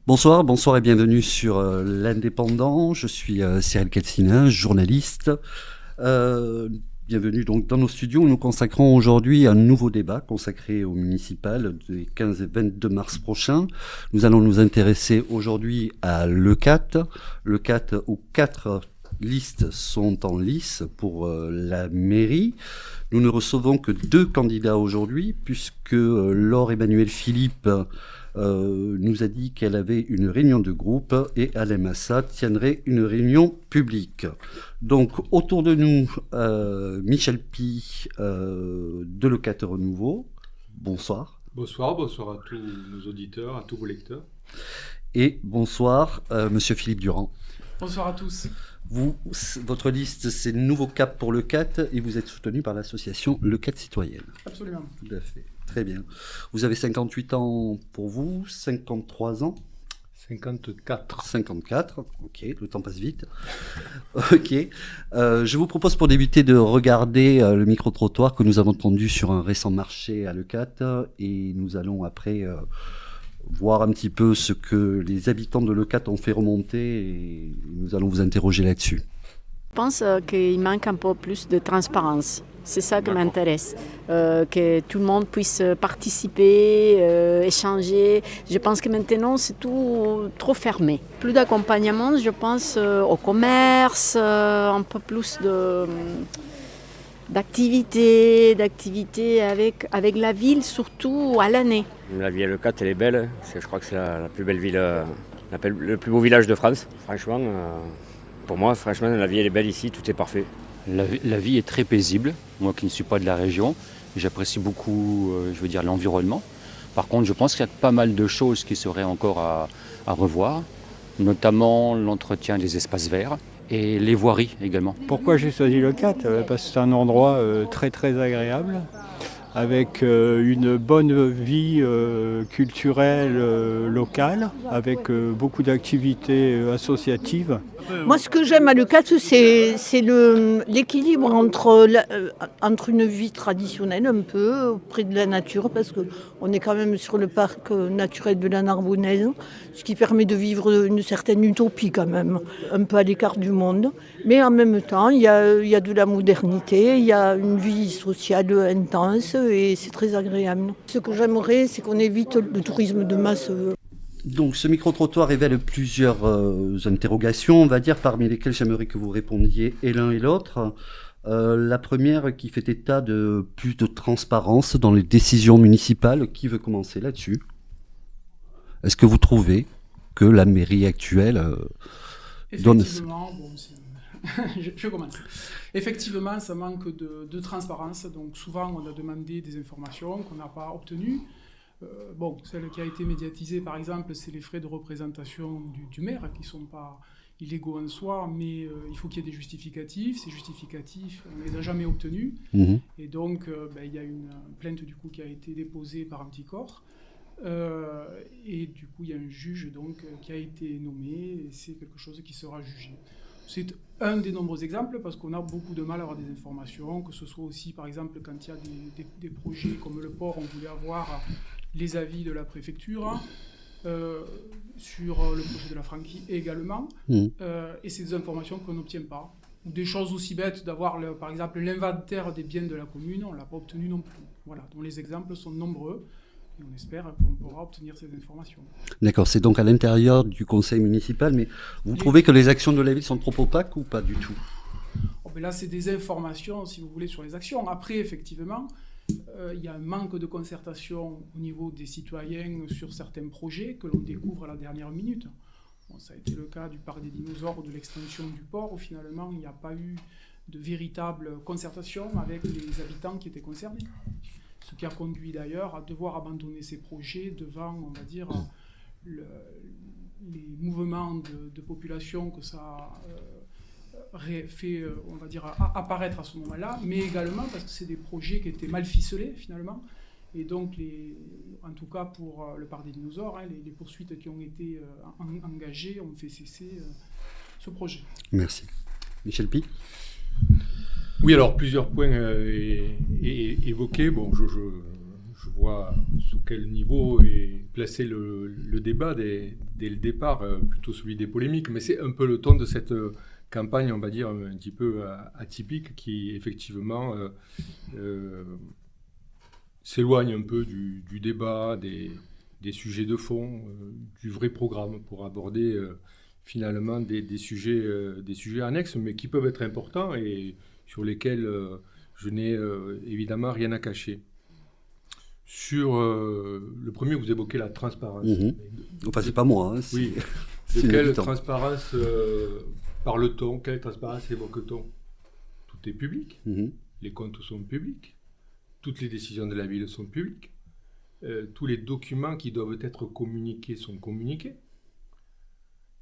Bonsoir et bienvenue sur l'Indépendant. Je suis Cyril Kelsinin, journaliste. Bienvenue donc dans nos studios où nous consacrons aujourd'hui un nouveau débat consacré au municipal des 15 et 22 mars prochains. Nous allons nous intéresser aujourd'hui à l'ECAT. L'ECAT où 4 listes sont en lice pour la mairie. Nous ne recevons que 2 candidats aujourd'hui puisque Laure Emmanuel Philippe nous a dit qu'elle avait une réunion de groupe et Alain Massa tiendrait une réunion publique. Donc autour de nous, Michel Pi de l'ECAT Renouveau. Bonsoir. Bonsoir à tous nos auditeurs, à tous vos lecteurs. Et bonsoir, Monsieur Philippe Durand. Bonsoir à tous. Votre liste, c'est Nouveau Cap pour l'ECAT et vous êtes soutenu par l'association l'ECAT Citoyenne. Absolument. Tout à fait. Très bien. Vous avez 58 ans pour vous, 53 ans 54. 54, ok, le temps passe vite. Ok. Je vous propose pour débuter de regarder le micro-trottoir que nous avons tendu sur un récent marché à l'ECAT et nous allons après voir un petit peu ce que les habitants de l'ECAT ont fait remonter et nous allons vous interroger là-dessus. Je pense qu'il manque un peu plus de transparence. C'est ça qui m'intéresse, que tout le monde puisse participer, échanger. Je pense que maintenant, c'est tout trop fermé. Plus d'accompagnement, je pense, au commerce, un peu plus d'activités avec la ville, surtout à l'année. La vie à l'ECAT, elle est belle. Je crois que c'est la plus belle ville, le plus beau village de France. Franchement, pour moi, la vie elle est belle ici, tout est parfait. La vie est très paisible, moi qui ne suis pas de la région, j'apprécie beaucoup l'environnement. Par contre, je pense qu'il y a pas mal de choses qui seraient encore à revoir, notamment l'entretien des espaces verts et les voiries également. Pourquoi j'ai choisi l'ECAT ? Parce que c'est un endroit très très agréable, avec une bonne vie culturelle locale, avec beaucoup d'activités associatives. Moi, ce que j'aime à l'ECAT, c'est l'équilibre entre une vie traditionnelle, un peu, près de la nature, parce qu'on est quand même sur le parc naturel de la Narbonnaise, ce qui permet de vivre une certaine utopie quand même, un peu à l'écart du monde. Mais en même temps, il y a de la modernité, il y a une vie sociale intense et c'est très agréable. Ce que j'aimerais, c'est qu'on évite le tourisme de masse. Donc ce micro-trottoir révèle plusieurs interrogations, on va dire, parmi lesquelles j'aimerais que vous répondiez et l'un et l'autre. La première qui fait état de plus de transparence dans les décisions municipales. Qui veut commencer là-dessus ? Est-ce que vous trouvez que la mairie actuelle donne... Effectivement, je commence. Effectivement, ça manque de transparence. Donc souvent, on a demandé des informations qu'on n'a pas obtenues. Celle qui a été médiatisée, par exemple, c'est les frais de représentation du maire, qui ne sont pas illégaux en soi, mais il faut qu'il y ait des justificatifs. Ces justificatifs, on ne les a jamais obtenus. Mmh. Et donc, il y a une plainte du coup, qui a été déposée par Anticor. Et du coup, il y a un juge qui a été nommé, et c'est quelque chose qui sera jugé. C'est un des nombreux exemples, parce qu'on a beaucoup de mal à avoir des informations, que ce soit aussi, par exemple, quand il y a des projets comme le port, on voulait avoir les avis de la préfecture sur le projet de la franquille également, et c'est des informations qu'on n'obtient pas. Ou des choses aussi bêtes, d'avoir par exemple l'inventaire des biens de la commune, on ne l'a pas obtenu non plus. Voilà, donc les exemples sont nombreux, et on espère qu'on pourra obtenir ces informations. D'accord, c'est donc à l'intérieur du conseil municipal, mais vous trouvez que les actions de la ville sont trop opaques ou pas du tout ? Là, c'est des informations, si vous voulez, sur les actions. Après, effectivement, il y a un manque de concertation au niveau des citoyens sur certains projets que l'on découvre à la dernière minute. Ça a été le cas du parc des dinosaures ou de l'extension du port, où finalement il n'y a pas eu de véritable concertation avec les habitants qui étaient concernés. Ce qui a conduit d'ailleurs à devoir abandonner ces projets devant, on va dire, les mouvements de population que ça fait, on va dire, apparaître à ce moment-là, mais également parce que c'est des projets qui étaient mal ficelés finalement. Et donc, en tout cas pour le parc des dinosaures, les poursuites qui ont été engagées ont fait cesser ce projet. Merci. Michel Pi ? Oui, alors plusieurs points évoqués. Bon, je vois sous quel niveau est placé le débat des dès le départ, plutôt celui des polémiques, mais c'est un peu le ton de cette campagne, on va dire, un petit peu atypique, qui effectivement s'éloigne un peu du débat, des sujets de fond, du vrai programme, pour aborder finalement des sujets annexes, mais qui peuvent être importants et sur lesquels je n'ai évidemment rien à cacher. Sur le premier, vous évoquez la transparence. Enfin, c'est pas moi. Hein, oui. De quelle transparence parle-t-on? Quelle transparence évoque-t-on? Tout est public. Les comptes sont publics. Toutes les décisions de la ville sont publiques. Tous les documents qui doivent être communiqués sont communiqués.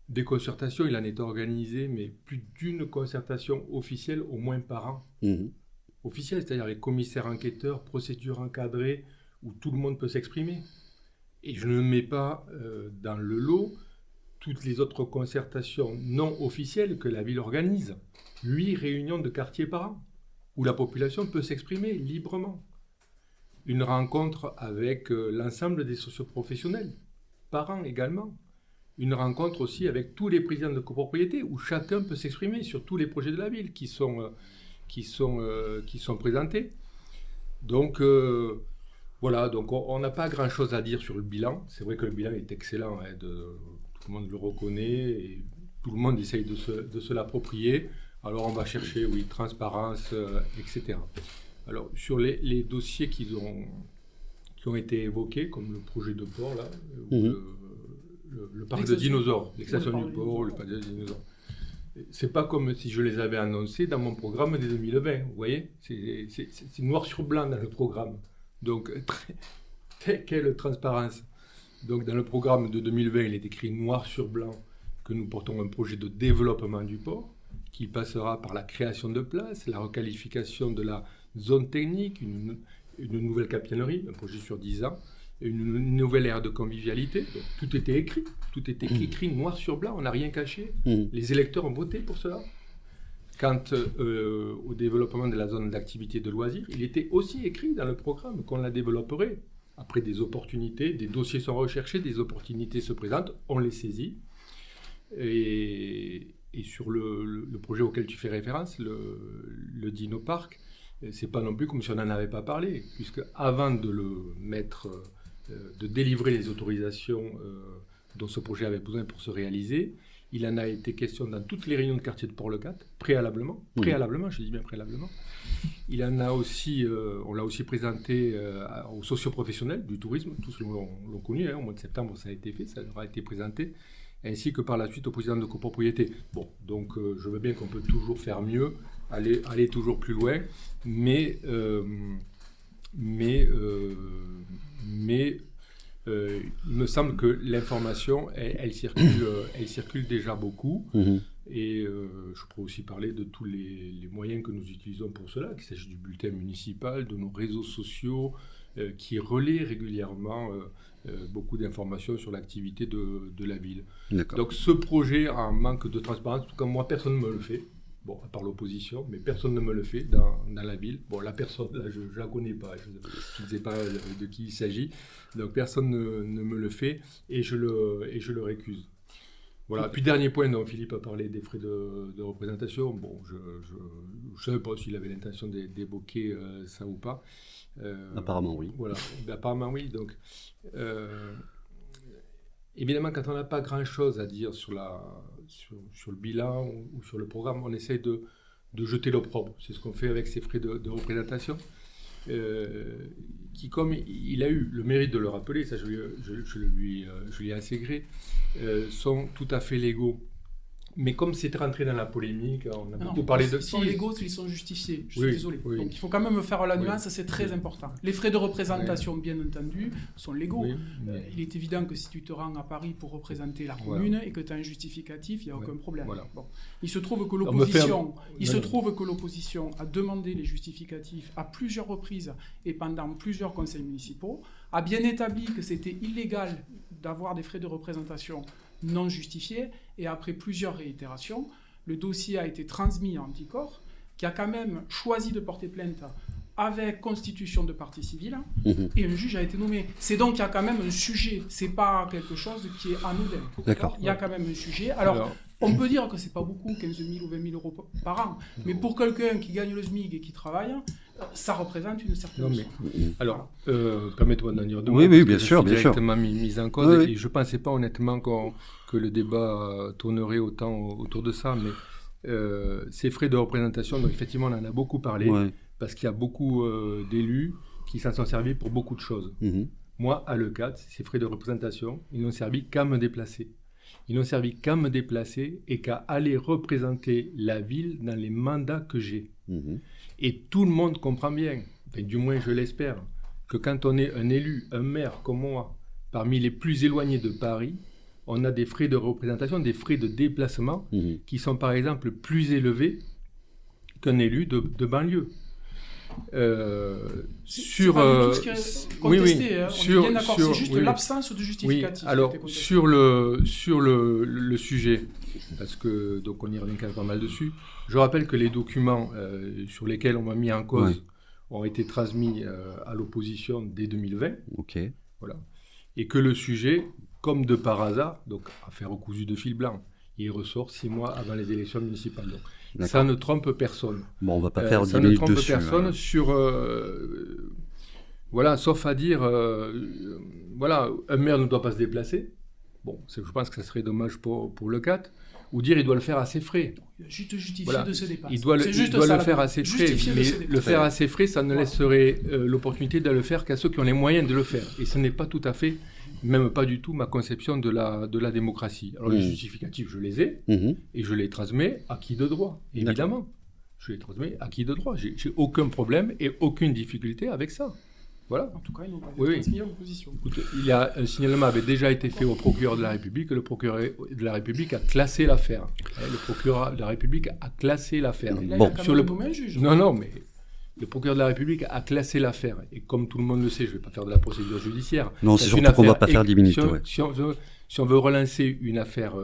Des concertations, il en est organisé, mais plus d'une concertation officielle au moins par an. Officielle, c'est-à-dire les commissaires enquêteurs, procédures encadrées, où tout le monde peut s'exprimer. Et je ne mets pas dans le lot toutes les autres concertations non officielles que la ville organise. 8 réunions de quartier par an, où la population peut s'exprimer librement. Une rencontre avec l'ensemble des socioprofessionnels, par an également. Une rencontre aussi avec tous les présidents de copropriété, où chacun peut s'exprimer sur tous les projets de la ville qui sont présentés. Donc, voilà, donc on n'a pas grand-chose à dire sur le bilan. C'est vrai que le bilan est excellent, hein, tout le monde le reconnaît, et tout le monde essaye de se l'approprier. Alors on va chercher, oui, transparence, etc. Alors sur les dossiers qui ont été évoqués, comme le projet de port, là, le parc de dinosaures, l'extension du port, le parc de dinosaures. C'est pas comme si je les avais annoncés dans mon programme de 2020, vous voyez, c'est noir sur blanc dans le programme. Donc, quelle transparence. Donc, dans le programme de 2020, il est écrit noir sur blanc que nous portons un projet de développement du port qui passera par la création de places, la requalification de la zone technique, une nouvelle capitainerie, un projet sur 10 ans, une nouvelle aire de convivialité. Donc, tout était écrit noir sur blanc, on n'a rien caché. Les électeurs ont voté pour cela. Quant au développement de la zone d'activité de loisirs, il était aussi écrit dans le programme qu'on la développerait. Après, des opportunités, des dossiers sont recherchés, des opportunités se présentent, on les saisit. Et sur le projet auquel tu fais référence, le Dino Park, c'est pas non plus comme si on n'en avait pas parlé, puisque avant de le mettre, de délivrer les autorisations dont ce projet avait besoin pour se réaliser, il en a été question dans toutes les réunions de quartier de Port-le-Cat, préalablement, je dis bien préalablement. Il en a aussi, on l'a aussi présenté aux socioprofessionnels du tourisme, tous l'ont connu, hein, au mois de septembre ça a été fait, ça leur a été présenté, ainsi que par la suite au président de copropriété. Bon, donc je veux bien qu'on peut toujours faire mieux, aller toujours plus loin, mais il me semble que l'information, elle circule déjà beaucoup. Et je pourrais aussi parler de tous les moyens que nous utilisons pour cela, qu'il s'agit du bulletin municipal, de nos réseaux sociaux, qui relaient régulièrement beaucoup d'informations sur l'activité de la ville. Donc ce projet a un manque de transparence, en tout cas moi personne ne me le fait. Bon, à part l'opposition, mais personne ne me le fait dans la ville. Bon, la personne, là, je ne la connais pas, je ne sais pas de qui il s'agit. Donc, personne ne me le fait et je le récuse. Voilà. Puis, dernier point dont Philippe a parlé des frais de représentation. Bon, je ne savais pas s'il avait l'intention d'évoquer ça ou pas. Apparemment, oui. Voilà, apparemment, oui. Donc, évidemment, quand on n'a pas grand-chose à dire sur le bilan ou sur le programme, on essaie de jeter l'opprobre. C'est ce qu'on fait avec ces frais de représentation, qui, comme il a eu le mérite de le rappeler, ça je lui ai assez gré, sont tout à fait légaux. Mais comme c'est rentré dans la polémique, on a beaucoup parlé de... Ils sont légaux, ils sont justifiés. Je suis désolé. Oui. Donc il faut quand même faire la nuance, c'est très important. Les frais de représentation, bien entendu, sont légaux. Il est évident que si tu te rends à Paris pour représenter la commune et que tu as un justificatif, il n'y a aucun problème. Bon. Il se trouve que l'opposition a demandé les justificatifs à plusieurs reprises et pendant plusieurs conseils municipaux, a bien établi que c'était illégal d'avoir des frais de représentation non justifiés, et après plusieurs réitérations, le dossier a été transmis à Anticorps, qui a quand même choisi de porter plainte avec constitution de partie civile, et un juge a été nommé. C'est donc qu'il y a quand même un sujet, c'est pas quelque chose qui est anodin. D'accord. Il y a quand même un sujet. Alors on peut dire que c'est pas beaucoup, 15 000 ou 20 000 euros par an, mais pour quelqu'un qui gagne le SMIC et qui travaille, ça représente une certaine somme. Alors, permettez-moi d'en dire deux mots. Oui, bien sûr, bien sûr. Directement mise en cause, Oui. et je ne pensais pas honnêtement que le débat tournerait autant autour de ça, mais ces frais de représentation, donc effectivement, on en a beaucoup parlé, parce qu'il y a beaucoup d'élus qui s'en sont servis pour beaucoup de choses. Moi, à l'ECAT, ces frais de représentation, ils n'ont servi qu'à me déplacer. Ils n'ont servi qu'à me déplacer et qu'à aller représenter la ville dans les mandats que j'ai. Et tout le monde comprend bien, enfin, du moins je l'espère, que quand on est un élu, un maire comme moi, parmi les plus éloignés de Paris, on a des frais de représentation, des frais de déplacement qui sont par exemple plus élevés qu'un élu de banlieue. Sur tout ce qui est contesté, on est bien d'accord, c'est juste l'absence de justificatif. Oui, alors sur le sujet, parce que donc on y revient quand même pas mal dessus, je rappelle que les documents sur lesquels on m'a mis en cause ont été transmis à l'opposition dès 2020. Voilà. Et que le sujet, comme de par hasard, donc affaire cousue de fil blanc, il ressort 6 mois avant les élections municipales. Donc, ça ne trompe personne. Bon, on ne va pas faire 10 minutes dessus. Ça ne trompe personne sur... voilà, sauf à dire... voilà, un maire ne doit pas se déplacer. Bon, je pense que ça serait dommage pour le CAT. Ou dire il doit le faire à ses frais. Juste justifier de se dépasser. Il doit le faire à ses frais. Mais le faire à ses frais, ça ne laisserait l'opportunité de le faire qu'à ceux qui ont les moyens de le faire. Et ce n'est pas tout à fait, même pas du tout, ma conception de la démocratie. Alors les justificatifs, je les ai, et je les transmets à qui de droit, évidemment. Je les transmets à qui de droit. J'ai aucun problème et aucune difficulté avec ça. Voilà. En tout cas, ils n'ont pas été transmis à l'opposition. Il y a un signalement avait déjà été fait au procureur de la République. Le procureur de la République a classé l'affaire. Le procureur de la République a classé l'affaire. Là, bon, sur le moment juge. Non, mais le procureur de la République a classé l'affaire. Et comme tout le monde le sait, je ne vais pas faire de la procédure judiciaire. Non, c'est surtout qu'on ne va pas faire 10 minutes. Si on veut relancer une affaire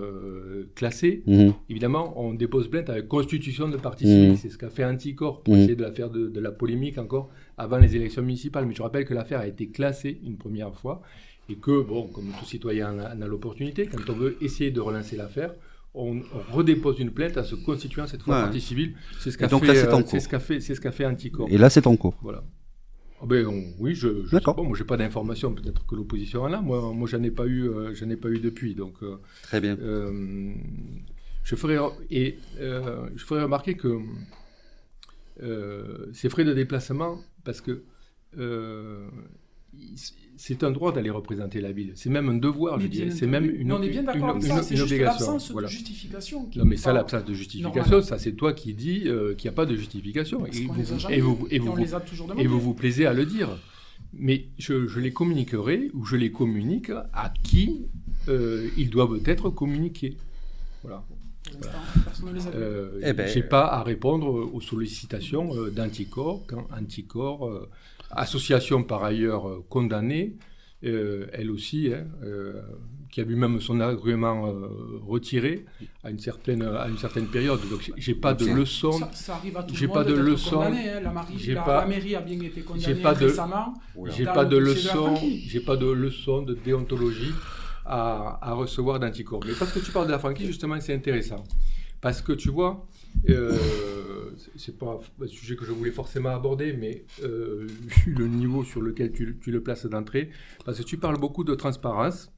classée, évidemment, on dépose plainte avec constitution de partie civile. C'est ce qu'a fait Anticor pour essayer de la faire de la polémique encore avant les élections municipales. Mais je rappelle que l'affaire a été classée une première fois et que, bon, comme tout citoyen en a l'opportunité, quand on veut essayer de relancer l'affaire, on redépose une plainte en se constituant cette fois partie civile. C'est ce qu'a fait Anticor. Et là, c'est en cours. Voilà. Oui, je sais pas, moi j'ai pas d'informations, peut-être que l'opposition en a. Moi j'en ai pas eu depuis. Donc très bien. Je ferai remarquer que ces frais de déplacement, parce que c'est un droit d'aller représenter la ville. C'est même un devoir, je dirais. C'est même une on est bien d'accord avec ça. C'est juste l'absence de justification. Non, mais ça, l'absence de justification, ça c'est toi qui dis qu'il n'y a pas de justification. Et vous vous plaisez à le dire. Mais je les communiquerai, ou je les communique à qui ils doivent être communiqués. Voilà. J'ai pas à répondre aux sollicitations d'Anticor, quand Anticor, association par ailleurs condamnée, elle aussi, qui a vu même son agrément retiré à une certaine période. Donc j'ai pas de leçon. Ça arrive à tout le monde d'être condamné. La mairie a bien été condamnée récemment. J'ai pas de leçon de déontologie à recevoir d'Anticor. Mais parce que tu parles de la franquise, justement, c'est intéressant. Parce que tu vois, c'est pas un sujet que je voulais forcément aborder, mais vu le niveau sur lequel tu le places d'entrée, parce que tu parles beaucoup de transparence,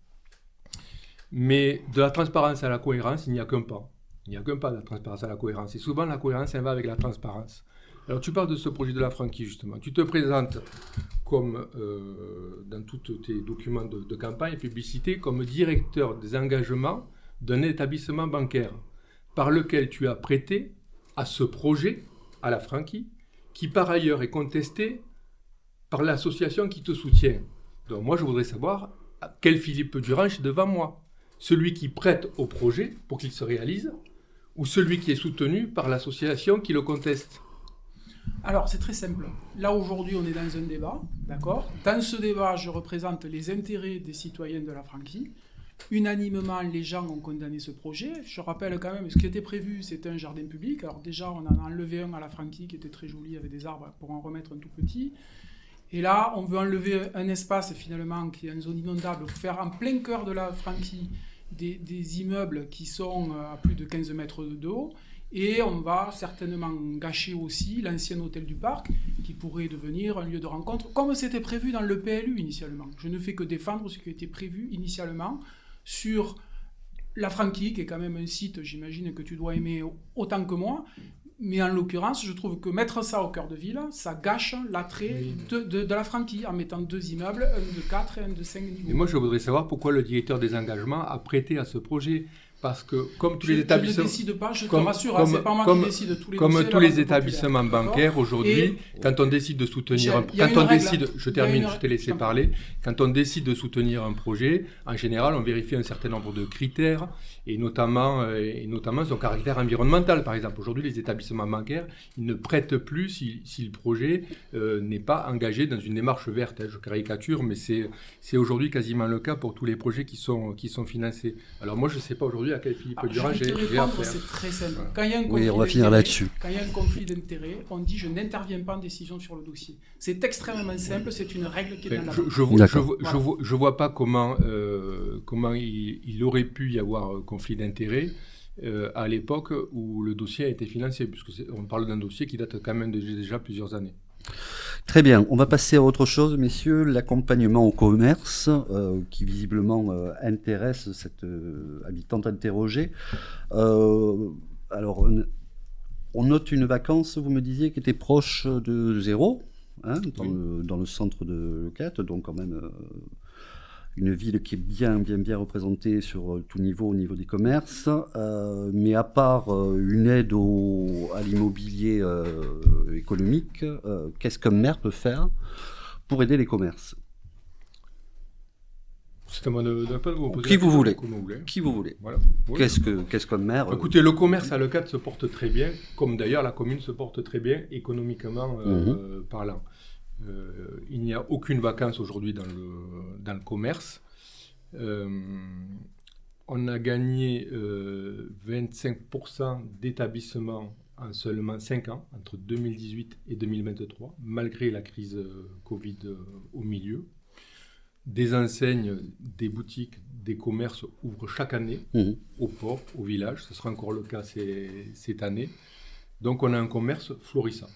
mais de la transparence à la cohérence, il n'y a qu'un pas. Il n'y a qu'un pas de la transparence à la cohérence. Et souvent, la cohérence, elle va avec la transparence. Alors, tu parles de ce projet de la franquise, justement. Tu te présentes comme, dans tous tes documents de campagne et publicité, comme directeur des engagements d'un établissement bancaire par lequel tu as prêté à ce projet, à la franquise, qui par ailleurs est contesté par l'association qui te soutient. Donc moi, je voudrais savoir quel Philippe Durand est devant moi. Celui qui prête au projet pour qu'il se réalise, ou celui qui est soutenu par l'association qui le conteste. Alors, c'est très simple. Là, aujourd'hui, on est dans un débat, d'accord ? Dans ce débat, je représente les intérêts des citoyens de la franquise. unanimement, les gens ont condamné ce projet. Je rappelle quand même, ce qui était prévu, c'était un jardin public. Alors déjà, on en a enlevé un à la Franquie qui était très joli avec des arbres pour en remettre un tout petit. Et là, on veut enlever un espace finalement qui est une zone inondable pour faire en plein cœur de la Franquie des immeubles qui sont à plus de 15 mètres de haut. Et on va certainement gâcher aussi l'ancien hôtel du parc qui pourrait devenir un lieu de rencontre, comme c'était prévu dans le PLU initialement. Je ne fais que défendre ce qui était prévu initialement sur la Franquie, qui est quand même un site, j'imagine, que tu dois aimer autant que moi. Mais en l'occurrence, je trouve que mettre ça au cœur de ville, ça gâche l'attrait de la Franquie en mettant 2 immeubles, un de 4 et un de 5 niveaux. Et moi, je voudrais savoir pourquoi le directeur des engagements a prêté à ce projet. Parce que, comme tous les établissements. Je ne décide pas, je te rassure, c'est pas moi qui décide de tous les comme dossiers. Comme tous les établissements bancaires, aujourd'hui, quand on décide de soutenir je te laisser parler. Quand on décide de soutenir un projet, en général, on vérifie un certain nombre de critères, et notamment son caractère environnemental. Par exemple, aujourd'hui, les établissements bancaires, ils ne prêtent plus si le projet n'est pas engagé dans une démarche verte. Je caricature, mais c'est aujourd'hui quasiment le cas pour tous les projets qui sont financés. Alors moi, je ne sais pas aujourd'hui à quel Philippe Durand j'ai affaire. C'est très simple. Quand il y a un on va finir là-dessus. Quand il y a un conflit d'intérêts, on dit je n'interviens pas en décision sur le dossier. C'est extrêmement simple, c'est une règle qui est dans la loi. Je vois pas comment il aurait pu y avoir conflit d'intérêts à l'époque où le dossier a été financé, puisque on parle d'un dossier qui date quand même déjà plusieurs années. Très bien, on va passer à autre chose, messieurs, l'accompagnement au commerce, qui visiblement intéresse cette habitante interrogée. Alors, on note une vacance, vous me disiez, qui était proche de 0, hein, dans le centre de Leucate, donc quand même une ville qui est bien représentée sur tout niveau, au niveau des commerces, mais à part une aide à l'immobilier économique, qu'est-ce qu'un maire peut faire pour aider les commerces ? C'est à moi de vous poser Qui vous voulez. Qui vous voulez. Voilà. Oui. Qu'est-ce qu'un maire Écoutez, le commerce à Leucate se porte très bien, comme d'ailleurs la commune se porte très bien économiquement parlant. Il n'y a aucune vacance aujourd'hui dans le commerce. On a gagné 25% d'établissements en seulement 5 ans, entre 2018 et 2023, malgré la crise Covid au milieu. Des enseignes, des boutiques, des commerces ouvrent chaque année au port, au village. Ce sera encore le cas cette année. Donc on a un commerce florissant.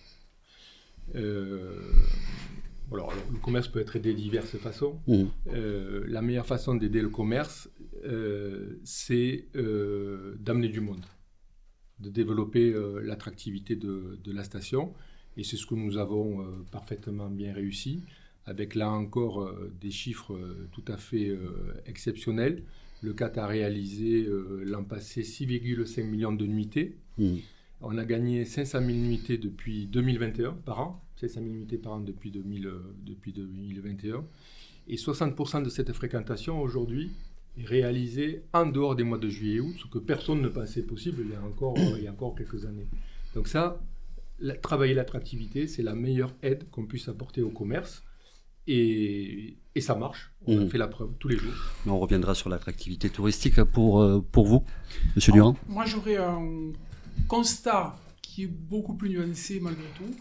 Alors, le commerce peut être aidé de diverses façons. La meilleure façon d'aider le commerce, c'est d'amener du monde, de développer l'attractivité de la station. Et c'est ce que nous avons parfaitement bien réussi, avec là encore des chiffres tout à fait exceptionnels. Le CAT a réalisé l'an passé 6,5 millions de nuitées. On a gagné 500 000 nuitées depuis 2021 par an. 500 000 nuitées par an depuis 2021. Et 60% de cette fréquentation aujourd'hui est réalisée en dehors des mois de juillet et août, ce que personne ne pensait possible il y a encore quelques années. Donc ça, travailler l'attractivité, c'est la meilleure aide qu'on puisse apporter au commerce. Et ça marche, on a fait la preuve tous les jours. Mais on reviendra sur l'attractivité touristique pour vous, Monsieur Durand. Moi, j'aurais un constat qui est beaucoup plus nuancé malgré tout.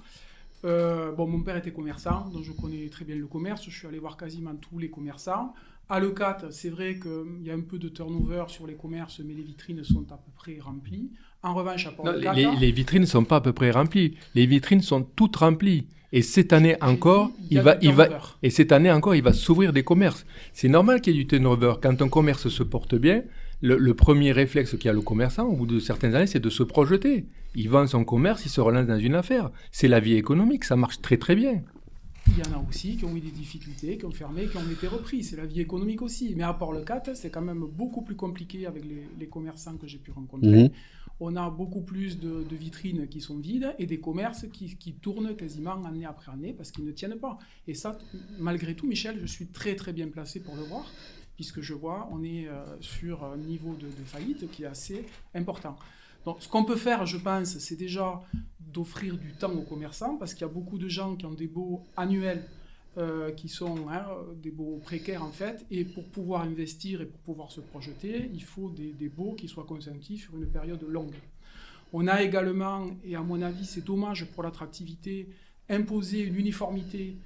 Mon père était commerçant, donc je connais très bien le commerce. Je suis allé voir quasiment tous les commerçants. À Leucate, c'est vrai qu'il y a un peu de turnover sur les commerces, mais les vitrines sont à peu près remplies. En revanche, à Port-Leucate... Les vitrines ne sont pas à peu près remplies. Les vitrines sont toutes remplies. Et cette année encore, il va s'ouvrir des commerces. C'est normal qu'il y ait du turnover. Quand un commerce se porte bien, le premier réflexe qu'a le commerçant, au bout de certaines années, c'est de se projeter. Il vend son commerce, il se relance dans une affaire. C'est la vie économique, ça marche très très bien. Il y en a aussi qui ont eu des difficultés, qui ont fermé, qui ont été repris. C'est la vie économique aussi. Mais à Port-Leucate, c'est quand même beaucoup plus compliqué avec les commerçants que j'ai pu rencontrer. On a beaucoup plus de vitrines qui sont vides et des commerces qui tournent quasiment année après année parce qu'ils ne tiennent pas. Et ça, malgré tout, Michel, je suis très très bien placé pour le voir, puisque je vois, on est sur un niveau de faillite qui est assez important. Donc, ce qu'on peut faire, je pense, c'est déjà d'offrir du temps aux commerçants, parce qu'il y a beaucoup de gens qui ont des baux annuels qui sont des baux précaires en fait, et pour pouvoir investir et pour pouvoir se projeter, il faut des baux qui soient consentis sur une période longue. On a également, et à mon avis c'est dommage pour l'attractivité, imposé une uniformité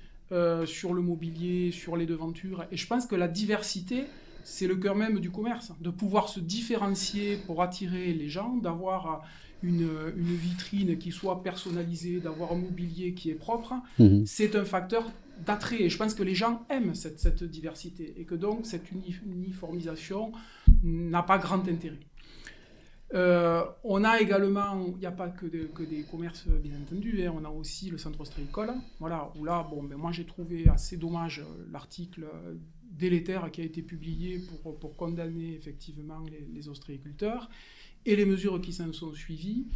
sur le mobilier, sur les devantures, et je pense que la diversité, c'est le cœur même du commerce, de pouvoir se différencier pour attirer les gens, d'avoir une vitrine qui soit personnalisée, d'avoir un mobilier qui est propre, c'est un facteur d'attrait. Et je pense que les gens aiment cette diversité et que donc cette uniformisation n'a pas grand intérêt. On a également, il n'y a pas que des commerces bien entendu, on a aussi le centre ostréicole, voilà, où là, moi j'ai trouvé assez dommage l'article délétère qui a été publié pour condamner effectivement les ostréiculteurs et les mesures qui s'en sont suivies,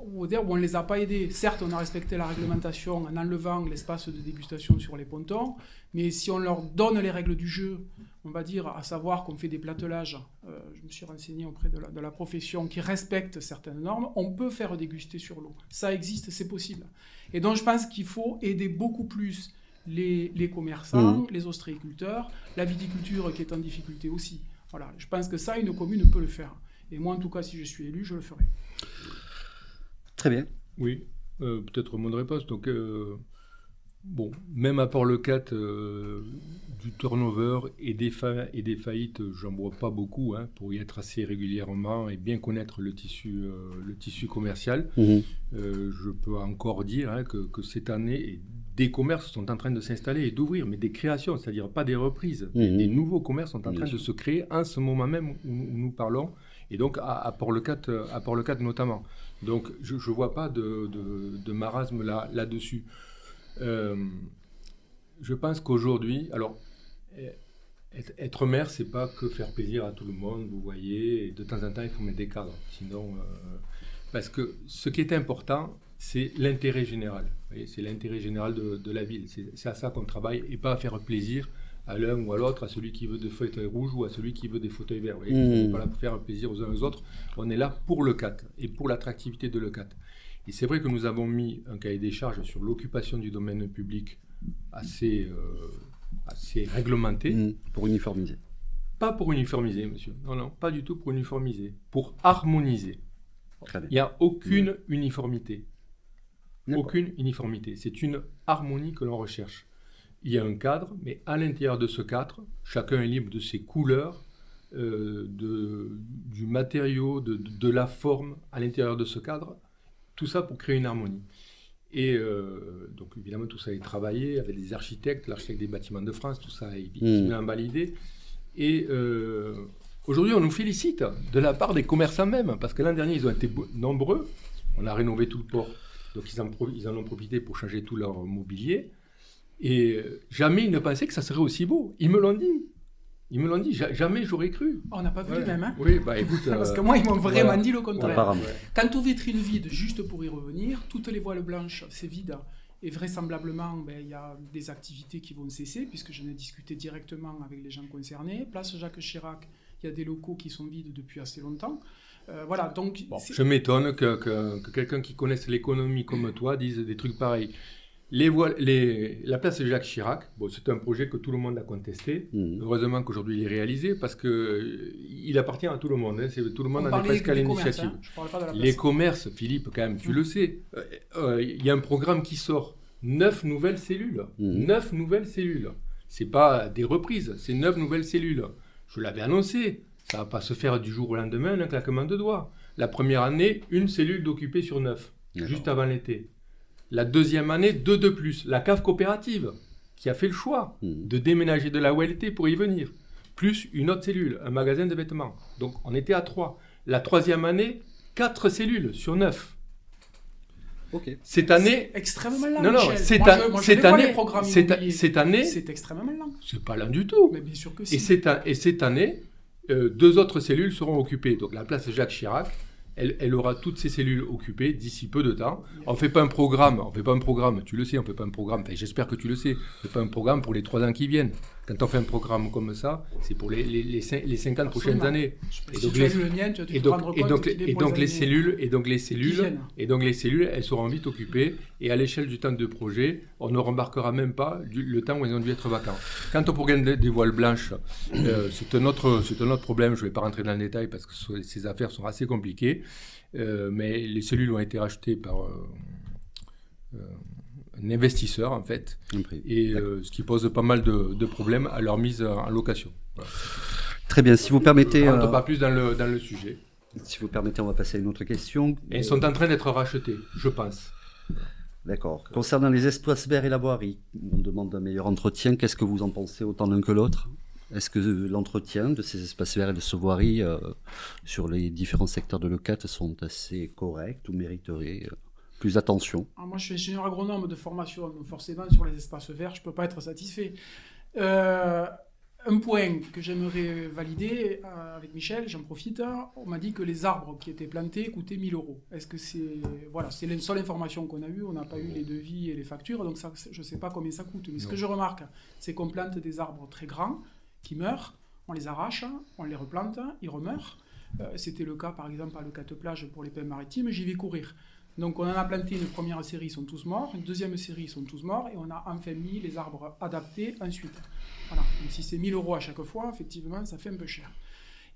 où on ne les a pas aidés. Certes, on a respecté la réglementation en enlevant l'espace de dégustation sur les pontons, mais si on leur donne les règles du jeu, on va dire, à savoir qu'on fait des plattelages, je me suis renseigné auprès de la profession, qui respecte certaines normes, on peut faire déguster sur l'eau. Ça existe, c'est possible. Et donc je pense qu'il faut aider beaucoup plus les commerçants, les ostréiculteurs, la viticulture qui est en difficulté aussi. Voilà, je pense que ça, une commune peut le faire. Et moi, en tout cas, si je suis élu, je le ferai. Très bien. Oui, peut-être un mot de réponse. Donc, même à Port-le-Cat, du turnover et des faillites, j'en vois pas beaucoup, pour y être assez régulièrement et bien connaître le tissu commercial. Je peux encore dire que cette année, des commerces sont en train de s'installer et d'ouvrir, mais des créations, c'est-à-dire pas des reprises. Des nouveaux commerces sont en train de se créer en ce moment même où nous parlons, et donc à Port-le-Cat notamment. Donc je ne vois pas de marasme là-dessus. Je pense qu'aujourd'hui, alors être maire, c'est pas que faire plaisir à tout le monde, vous voyez, et de temps en temps il faut mettre des cadres, sinon parce que ce qui est important, c'est l'intérêt général. Vous voyez, c'est l'intérêt général de la ville. C'est à ça qu'on travaille et pas à faire plaisir à l'un ou à l'autre, à celui qui veut des fauteuils rouges ou à celui qui veut des fauteuils verts. Vous voyez, on n'est pas là pour faire plaisir aux uns aux autres. On est là pour le CAT et pour l'attractivité de le CAT. Et c'est vrai que nous avons mis un cahier des charges sur l'occupation du domaine public assez réglementé. Pour uniformiser. Pas pour uniformiser, monsieur. Non, pas du tout pour uniformiser. Pour harmoniser. Il n'y a aucune uniformité. Aucune uniformité. C'est une harmonie que l'on recherche. Il y a un cadre, mais à l'intérieur de ce cadre, chacun est libre de ses couleurs, du matériau, de la forme à l'intérieur de ce cadre. Tout ça pour créer une harmonie. Et donc évidemment, tout ça est travaillé avec des architectes, l'architecte des bâtiments de France, tout ça est bien validé. Et aujourd'hui, on nous félicite de la part des commerçants même, parce que l'an dernier, ils ont été nombreux. On a rénové tout le port, donc ils en ont profité pour changer tout leur mobilier. Et jamais ils ne pensaient que ça serait aussi beau. Ils me l'ont dit. Jamais j'aurais cru. On n'a pas vu les mêmes. Oui, écoute. Parce que moi, ils m'ont vraiment dit le contraire. Apparemment. Quant aux vitrines vides, juste pour y revenir, toutes les voiles blanches, c'est vide. Et vraisemblablement, il y a des activités qui vont cesser, puisque j'en ai discuté directement avec les gens concernés. Place Jacques Chirac, il y a des locaux qui sont vides depuis assez longtemps. Voilà, donc... Je m'étonne que quelqu'un qui connaisse l'économie comme toi dise des trucs pareils. La place Jacques Chirac, c'est un projet que tout le monde a contesté. Heureusement qu'aujourd'hui il est réalisé parce qu'il appartient à tout le monde. Tout le monde en est presque à l'initiative. Les commerces, Philippe, quand même, tu le sais, il y a un programme qui sort. 9 nouvelles cellules. 9 nouvelles cellules. Ce n'est pas des reprises, c'est 9 nouvelles cellules. Je l'avais annoncé. Ça ne va pas se faire du jour au lendemain, un claquement de doigts. La première année, 1 cellule d'occupée sur 9, juste avant l'été. La deuxième année, 2 de plus. La cave coopérative, qui a fait le choix de déménager de la OLT pour y venir. Plus une autre cellule, un magasin de vêtements. Donc, on était à 3. La troisième année, 4 cellules sur 9. Ok. Cette année... C'est extrêmement lent, Non, Michel. cette année... C'est extrêmement lent. C'est pas lent du tout. Mais bien sûr que si. Et cette année, 2 autres cellules seront occupées. Donc, la place Jacques Chirac... Elle aura toutes ces cellules occupées d'ici peu de temps. On ne fait pas un programme, tu le sais, on ne fait pas un programme, enfin, j'espère que tu le sais, on ne fait pas un programme pour les 3 ans qui viennent. Quand on fait un programme comme ça, c'est pour les 50 prochaines Absolument. années. Si tu as vu le mien, tu vas te rendre compte qu'il est pour donc les années cellules, elles seront vite occupées et à l'échelle du temps de projet, on ne remarquera même pas le temps où elles ont dû être vacantes. Quant au programme des voiles blanches, c'est un autre problème. Je ne vais pas rentrer dans le détail parce que ces affaires sont assez compliquées, mais les cellules ont été rachetées par un investisseur en fait, et ce qui pose pas mal de problèmes à leur mise en location. Voilà. Très bien, si vous permettez... On ne rentre pas plus dans le sujet. Si vous permettez, on va passer à une autre question. Et ils sont en train d'être rachetés, je pense. D'accord. Concernant les espaces verts et la voirie, on demande un meilleur entretien. Qu'est-ce que vous en pensez autant l'un que l'autre ? Est-ce que l'entretien de ces espaces verts et de ce voirie sur les différents secteurs de l'ECAT sont assez corrects ou mériteraient plus attention ? Alors moi, je suis ingénieur agronome de formation, donc forcément, sur les espaces verts, je ne peux pas être satisfait. Un point que j'aimerais valider avec Michel, j'en profite, on m'a dit que les arbres qui étaient plantés coûtaient 1 000 €. Est-ce que c'est... Voilà, c'est la seule information qu'on a eue, on n'a pas eu les devis et les factures, donc ça, je ne sais pas combien ça coûte. Mais ce que je remarque, c'est qu'on plante des arbres très grands, qui meurent, on les arrache, on les replante, ils remeurent. C'était le cas, par exemple, à l'ECAT Plage pour les pins maritimes, j'y vais courir. Donc on en a planté une première série, ils sont tous morts, une deuxième série, ils sont tous morts, et on a enfin mis les arbres adaptés ensuite. Voilà. Donc si c'est 1 000 € à chaque fois, effectivement, ça fait un peu cher.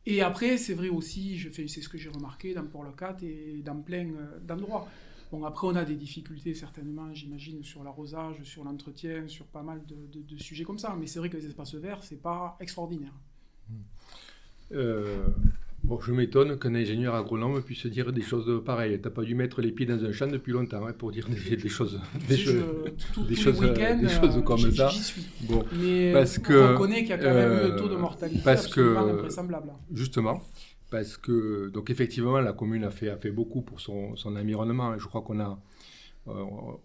Et après, c'est vrai aussi, c'est ce que j'ai remarqué dans Port-le-Cat et dans plein d'endroits. Bon, après, on a des difficultés, certainement, j'imagine, sur l'arrosage, sur l'entretien, sur pas mal de sujets comme ça. Mais c'est vrai que les espaces verts, c'est pas extraordinaire. Bon, je m'étonne qu'un ingénieur agronome puisse dire des choses pareilles. Tu n'as pas dû mettre les pieds dans un champ depuis longtemps pour dire des choses, tous les week-ends, comme ça. J'y suis. Bon, mais parce on reconnaît qu'il y a quand même eu un taux de mortalité absolument invraisemblable. Justement, parce que donc effectivement, la commune a fait beaucoup pour son environnement. Je crois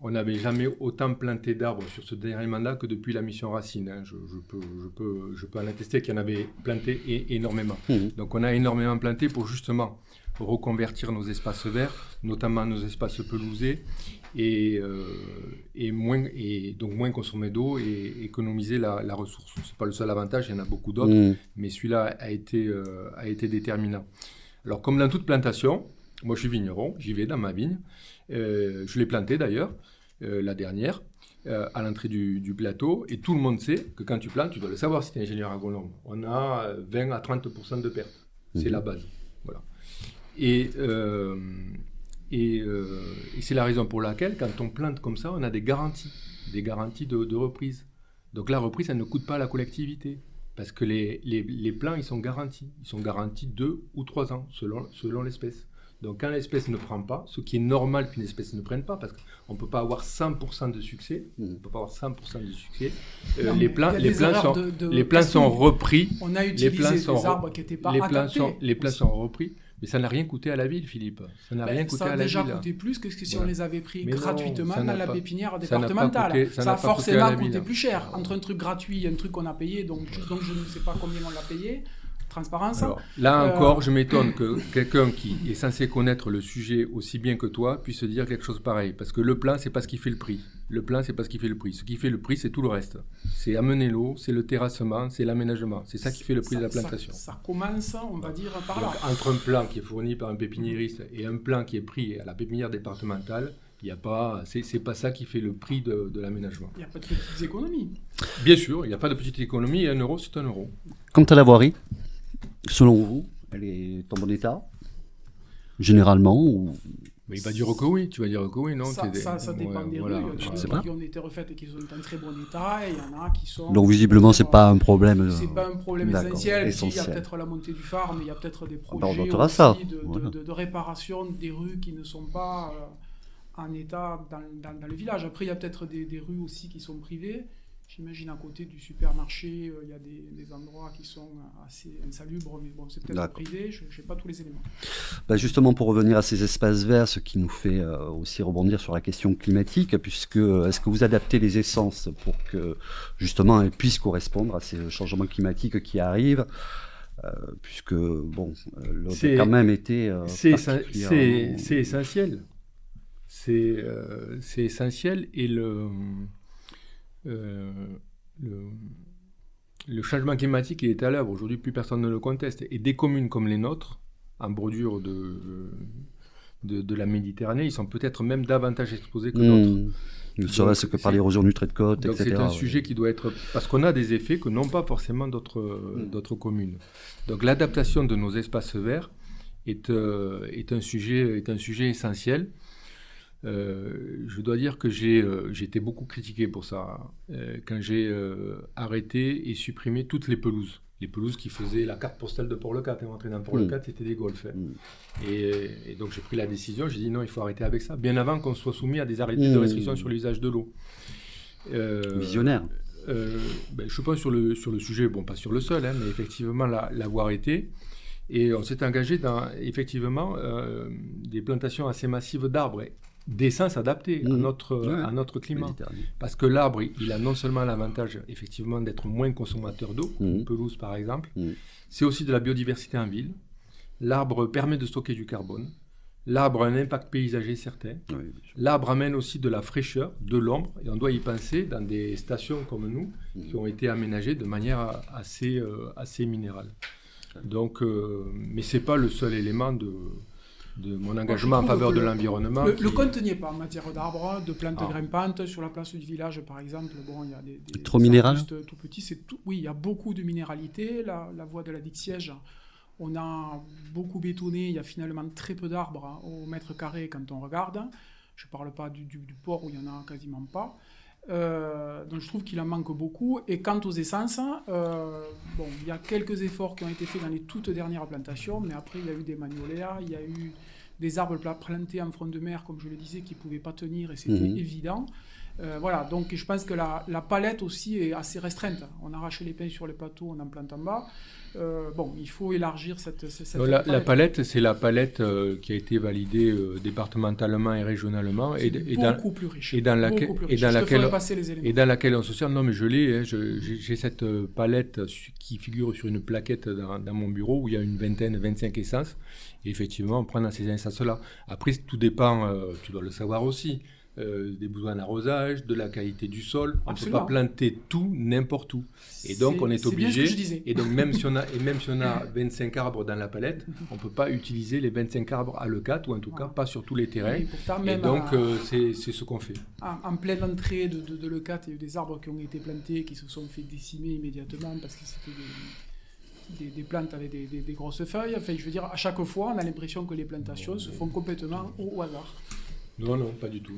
on n'avait jamais autant planté d'arbres sur ce dernier mandat que depuis la mission Racine. Je peux en attester qu'il y en avait planté énormément. Donc on a énormément planté pour justement reconvertir nos espaces verts, notamment nos espaces pelousés, et donc moins consommer d'eau et économiser la ressource. Ce n'est pas le seul avantage, il y en a beaucoup d'autres, mais celui-là a été déterminant. Alors comme dans toute plantation, moi je suis vigneron, j'y vais dans ma vigne. Je l'ai planté d'ailleurs, la dernière, à l'entrée du plateau. Et tout le monde sait que quand tu plantes, tu dois le savoir si tu es ingénieur agronome. On a 20 à 30% de pertes. C'est la base. Voilà. Et c'est la raison pour laquelle, quand on plante comme ça, on a des garanties de reprise. Donc la reprise, elle ne coûte pas à la collectivité. Parce que les plants, ils sont garantis. Ils sont garantis 2 ou 3 ans, selon l'espèce. Donc quand l'espèce ne prend pas, ce qui est normal qu'une espèce ne prenne pas, parce qu'on ne peut pas avoir 100% de succès, les plants sont repris. On a utilisé des arbres qui n'étaient pas adaptés. Les plants sont repris, mais ça n'a rien coûté à la ville, Philippe. Ça n'a rien coûté à la ville. Ça a déjà coûté plus que si on les avait pris gratuitement dans la pépinière départementale. Ça a forcément coûté plus cher. Entre un truc gratuit et un truc qu'on a payé, donc je ne sais pas combien on l'a payé. Transparence. Alors, là encore, je m'étonne que quelqu'un qui est censé connaître le sujet aussi bien que toi puisse dire quelque chose pareil. Parce que le plan, c'est pas ce qui fait le prix. Ce qui fait le prix, c'est tout le reste. C'est amener l'eau, c'est le terrassement, c'est l'aménagement. C'est ça qui fait le prix de la plantation. Ça commence, on va dire, par là. Donc, entre un plan qui est fourni par un pépiniériste et un plan qui est pris à la pépinière départementale, c'est pas ça qui fait le prix de l'aménagement. Il n'y a pas de petites économies. Bien sûr, il n'y a pas de petite économie. 1 euro, c'est 1 euro. Quant à la voirie, selon vous, elle est en bon état, généralement ou... Mais il va dire que oui, tu vas dire que oui, non? Ça dépend des rues. Il y a des rues qui ont été refaites et qui sont en très bon état, et il y en a qui sont... Donc visiblement, c'est pas un problème... C'est pas un problème essentiel. Il y a peut-être la montée du phare, mais il y a peut-être des projets aussi de réparation des rues qui ne sont pas en état dans le village. Après, il y a peut-être des rues aussi qui sont privées. J'imagine à côté du supermarché, il y a des endroits qui sont assez insalubres, mais bon, c'est peut-être privé, je n'ai pas tous les éléments. Justement, pour revenir à ces espaces verts, ce qui nous fait aussi rebondir sur la question climatique, puisque est-ce que vous adaptez les essences pour que justement elles puissent correspondre à ces changements climatiques qui arrivent, puisque bon, l'eau a quand même été c'est essentiel. C'est essentiel, et le changement climatique, il est à l'œuvre. Aujourd'hui, plus personne ne le conteste. Et des communes comme les nôtres, en bordure de la Méditerranée, ils sont peut-être même davantage exposés que d'autres. Ne serait-ce que par l'érosion du trait de côte, donc etc. c'est un sujet qui doit être... Parce qu'on a des effets que n'ont pas forcément d'autres communes. Donc l'adaptation de nos espaces verts est un sujet essentiel. Je dois dire que j'ai été beaucoup critiqué pour ça, quand j'ai arrêté et supprimé toutes les pelouses. Les pelouses qui faisaient la carte postale de Port-le-Cat. Entrer dans Port-le-Cat, c'était des golfs. Et donc j'ai pris la décision, j'ai dit non, il faut arrêter avec ça, bien avant qu'on soit soumis à des arrêtés de restriction sur l'usage de l'eau. Visionnaire. Je pense sur le sujet, bon, pas sur le seul, mais effectivement l'avoir été. Et on s'est engagé dans effectivement des plantations assez massives d'arbres, d'essence adaptée à notre climat. Parce que l'arbre, il a non seulement l'avantage effectivement d'être moins consommateur d'eau, une pelouse par exemple, c'est aussi de la biodiversité en ville. L'arbre permet de stocker du carbone. L'arbre a un impact paysager certain. L'arbre amène aussi de la fraîcheur, de l'ombre, et on doit y penser dans des stations comme nous, qui ont été aménagées de manière assez minérale. Donc, mais ce n'est pas le seul élément de mon engagement en faveur de l'environnement. Le compte n'y est pas en matière d'arbres, de plantes grimpantes. Sur la place du village, par exemple, bon, il y a des trop minéral. Tout petits. Oui, il y a beaucoup de minéralité. La voie de la digue-siège, on a beaucoup bétonné. Il y a finalement très peu d'arbres au mètre carré quand on regarde. Je ne parle pas du port où il n'y en a quasiment pas. Donc je trouve qu'il en manque beaucoup. Et quant aux essences, il y a quelques efforts qui ont été faits dans les toutes dernières plantations, mais après il y a eu des magnoléas, il y a eu des arbres plantés en front de mer, comme je le disais, qui ne pouvaient pas tenir, et c'était évident. Voilà, donc je pense que la palette aussi est assez restreinte. On arrache les pins sur les plateaux, on en plante en bas. Il faut élargir cette palette. La palette, c'est la palette qui a été validée départementalement et régionalement. Beaucoup plus riche. Et dans laquelle on se sert. Non, mais je l'ai. J'ai cette palette qui figure sur une plaquette dans mon bureau où il y a une 25 essences. Et effectivement, on prend dans ces essences-là. Après, tout dépend, tu dois le savoir aussi, des besoins d'arrosage, de la qualité du sol. On ne peut pas planter tout n'importe où. Et donc on est obligé. Et donc même si on a 25 arbres dans la palette, on ne peut pas utiliser les 25 arbres à l'E4, ou en tout cas pas sur tous les terrains. Et donc c'est ce qu'on fait. En pleine entrée de l'E4, il y a eu des arbres qui ont été plantés, qui se sont fait décimer immédiatement parce que c'était des plantes avec des grosses feuilles. Enfin, je veux dire, à chaque fois, on a l'impression que les plantations se font complètement au hasard. Non, pas du tout.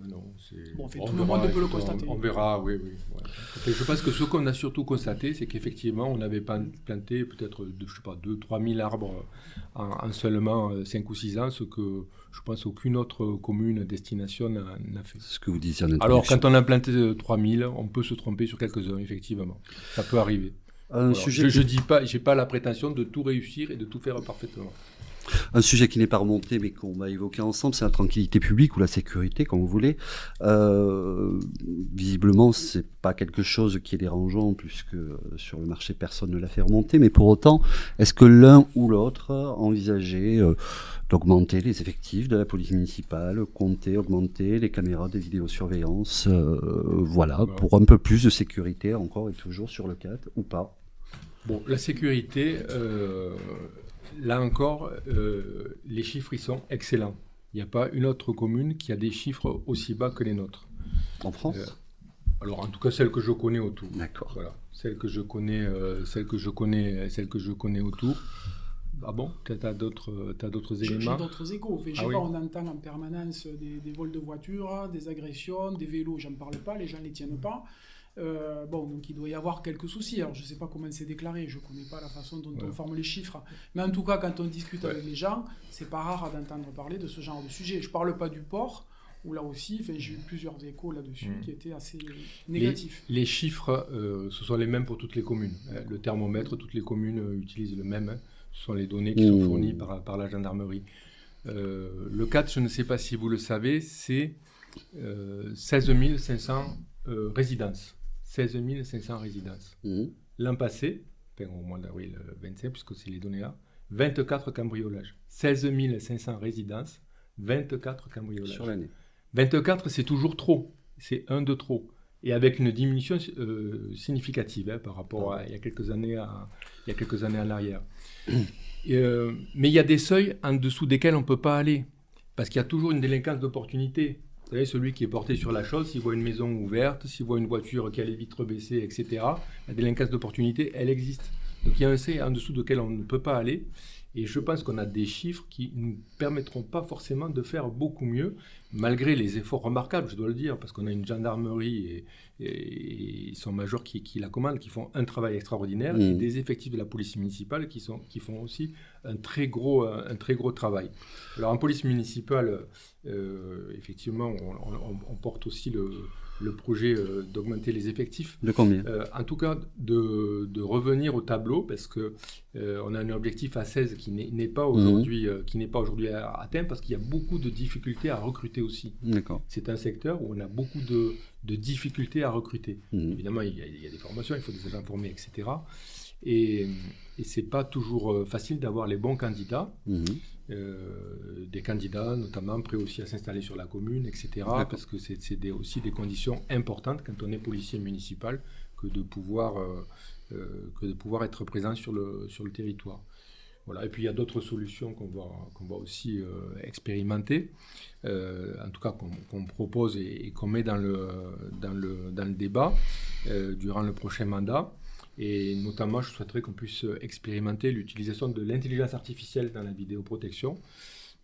Non, tout le monde peut le constater. On verra, oui. Ouais. Je pense que ce qu'on a surtout constaté, c'est qu'effectivement, on avait planté peut-être, 2-3 000 arbres en seulement 5 ou 6 ans, ce que je pense aucune autre commune destination n'a fait. Ce que vous disiez en introduction. Alors, quand on a planté 3 000, on peut se tromper sur quelques-uns, effectivement. Ça peut arriver. Je dis pas, j'ai pas la prétention de tout réussir et de tout faire parfaitement. Un sujet qui n'est pas remonté, mais qu'on va évoquer ensemble, c'est la tranquillité publique ou la sécurité, comme vous voulez. Visiblement, c'est pas quelque chose qui est dérangeant, puisque sur le marché, personne ne l'a fait remonter. Mais pour autant, est-ce que l'un ou l'autre envisageait d'augmenter les effectifs de la police municipale, augmenter les caméras de vidéosurveillance, pour un peu plus de sécurité, encore et toujours sur le 4, ou pas? Bon, la sécurité... Là encore, les chiffres, ils sont excellents. Il n'y a pas une autre commune qui a des chiffres aussi bas que les nôtres. En France alors, en tout cas, celle que je connais autour. D'accord. Voilà. Celle que je connais autour. Ah bon? Tu as d'autres éléments? J'ai d'autres échos. On entend en permanence des vols de voitures, des agressions, des vélos, j'en parle pas, les gens ne les tiennent pas. Donc il doit y avoir quelques soucis. Alors je ne sais pas comment c'est déclaré, je ne connais pas la façon dont on forme les chiffres. Mais en tout cas, quand on discute avec les gens, c'est pas rare d'entendre parler de ce genre de sujet. Je ne parle pas du port, où là aussi, j'ai eu plusieurs échos là-dessus qui étaient assez négatifs. Les chiffres, ce sont les mêmes pour toutes les communes. Le thermomètre, toutes les communes utilisent le même. Ce sont les données qui sont fournies par la gendarmerie. Le 4, je ne sais pas si vous le savez, c'est 16 500 résidences. 16 500 résidences. L'an passé, au mois d'avril 25, puisque c'est les données là, 24 cambriolages. 16 500 résidences, 24 cambriolages. Sur l'année. 24, c'est toujours trop. C'est un de trop. et avec une diminution significative par rapport à il y a quelques années en arrière. Mais il y a des seuils en dessous desquels on ne peut pas aller, parce qu'il y a toujours une délinquance d'opportunité. Vous savez, celui qui est porté sur la chose, s'il voit une maison ouverte, s'il voit une voiture qui a les vitres baissées, etc., la délinquance d'opportunité, elle existe. Donc il y a un seuil en dessous duquel on ne peut pas aller. Et je pense qu'on a des chiffres qui ne nous permettront pas forcément de faire beaucoup mieux, malgré les efforts remarquables, je dois le dire, parce qu'on a une gendarmerie et son major qui la commande, qui font un travail extraordinaire, et des effectifs de la police municipale qui font aussi un très gros travail. Alors en police municipale, effectivement, on porte aussi le projet d'augmenter les effectifs. De combien ? En tout cas, de revenir au tableau, parce qu'on a un objectif à 16 qui n'est pas aujourd'hui atteint, parce qu'il y a beaucoup de difficultés à recruter aussi. D'accord. C'est un secteur où on a beaucoup de difficultés à recruter. Évidemment, il y a des formations, il faut des agents formés, etc. Et ce n'est pas toujours facile d'avoir les bons candidats. Des candidats notamment prêts aussi à s'installer sur la commune, etc. Parce que c'est aussi des conditions importantes quand on est policier municipal que de pouvoir être présent sur le territoire. Voilà. Et puis il y a d'autres solutions qu'on va aussi expérimenter, en tout cas qu'on propose et qu'on met dans le débat durant le prochain mandat. Et notamment, je souhaiterais qu'on puisse expérimenter l'utilisation de l'intelligence artificielle dans la vidéoprotection,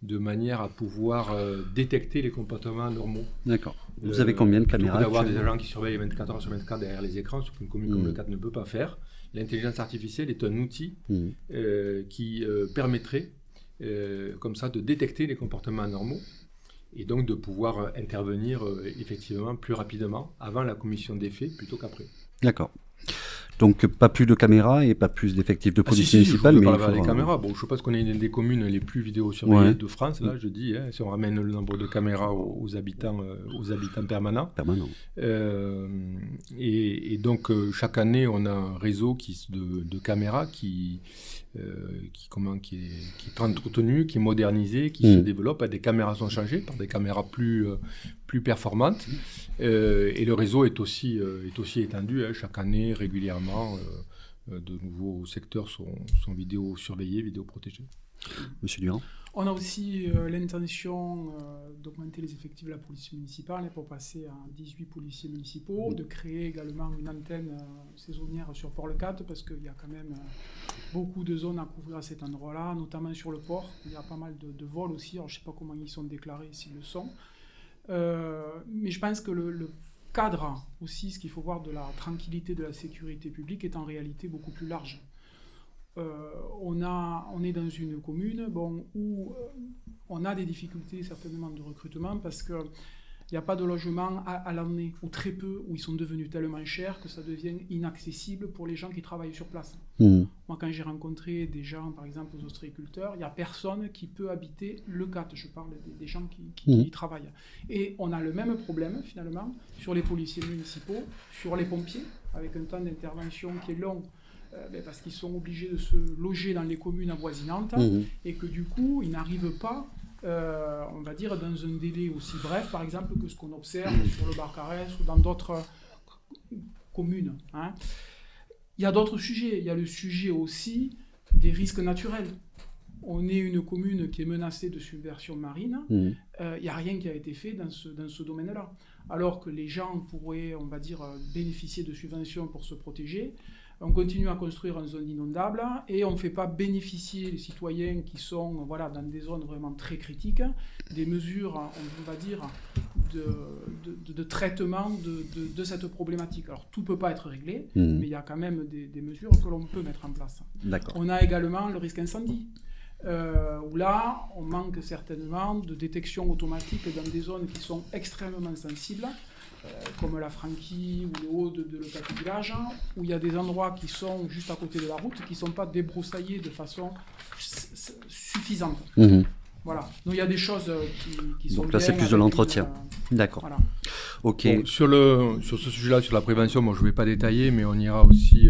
de manière à pouvoir détecter les comportements normaux. D'accord. Vous avez combien de caméras ? Plutôt que d'avoir des agents qui surveillent 24 heures sur 24 derrière les écrans, ce qu'une commune comme le 4 ne peut pas faire. L'intelligence artificielle est un outil qui permettrait, comme ça, de détecter les comportements normaux et donc de pouvoir intervenir effectivement plus rapidement avant la commission des faits plutôt qu'après. D'accord. Donc pas plus de caméras et pas plus d'effectifs de police municipale. Mais des caméras. Bon, je pense qu'on est une des communes les plus vidéosurveillées de France. Là, je dis, si on ramène le nombre de caméras aux habitants permanents. Et donc chaque année, on a un réseau de caméras qui est entretenu, qui est modernisé, qui se développe. Des caméras sont changées par des caméras plus performantes. Et le réseau est aussi étendu chaque année, régulièrement. De nouveaux secteurs sont vidéosurveillés, vidéoprotégés. Monsieur Durand ? On a aussi l'intention d'augmenter les effectifs de la police municipale pour passer à 18 policiers municipaux, de créer également une antenne saisonnière sur Port-le-4, parce qu'il y a quand même beaucoup de zones à couvrir à cet endroit-là, notamment sur le port. Il y a pas mal de vols aussi, alors je ne sais pas comment ils sont déclarés, s'ils le sont. Mais je pense que le cadre aussi, ce qu'il faut voir de la tranquillité de la sécurité publique est en réalité beaucoup plus large. On est dans une commune où on a des difficultés certainement de recrutement parce qu'il n'y a pas de logement à l'année, ou très peu, où ils sont devenus tellement chers que ça devient inaccessible pour les gens qui travaillent sur place. Moi, quand j'ai rencontré des gens, par exemple aux ostréiculteurs, il n'y a personne qui peut habiter le 4, je parle des gens qui y travaillent. Et on a le même problème, finalement, sur les policiers municipaux, sur les pompiers, avec un temps d'intervention qui est long, parce qu'ils sont obligés de se loger dans les communes avoisinantes, et que du coup, ils n'arrivent pas, on va dire, dans un délai aussi bref, par exemple, que ce qu'on observe sur le Barcarès ou dans d'autres communes. Il y a d'autres sujets. Il y a le sujet aussi des risques naturels. On est une commune qui est menacée de subversion marine. Il n'y a rien qui a été fait dans ce domaine-là. Alors que les gens pourraient, on va dire, bénéficier de subventions pour se protéger. On continue à construire en zone inondable et on ne fait pas bénéficier les citoyens qui sont dans des zones vraiment très critiques des mesures, on va dire, de traitement de cette problématique. Alors tout ne peut pas être réglé, mais il y a quand même des mesures que l'on peut mettre en place. D'accord. On a également le risque incendie, où là, on manque certainement de détection automatique dans des zones qui sont extrêmement sensibles, comme la Franquie ou le haut de l'Hôtel du Village, où il y a des endroits qui sont juste à côté de la route, qui ne sont pas débroussaillés de façon suffisante. Voilà. Donc il y a des choses qui sont. Donc là, c'est plus de l'entretien. D'accord. Voilà. Ok. Bon, sur ce sujet-là, sur la prévention, je ne vais pas détailler, mais on ira aussi.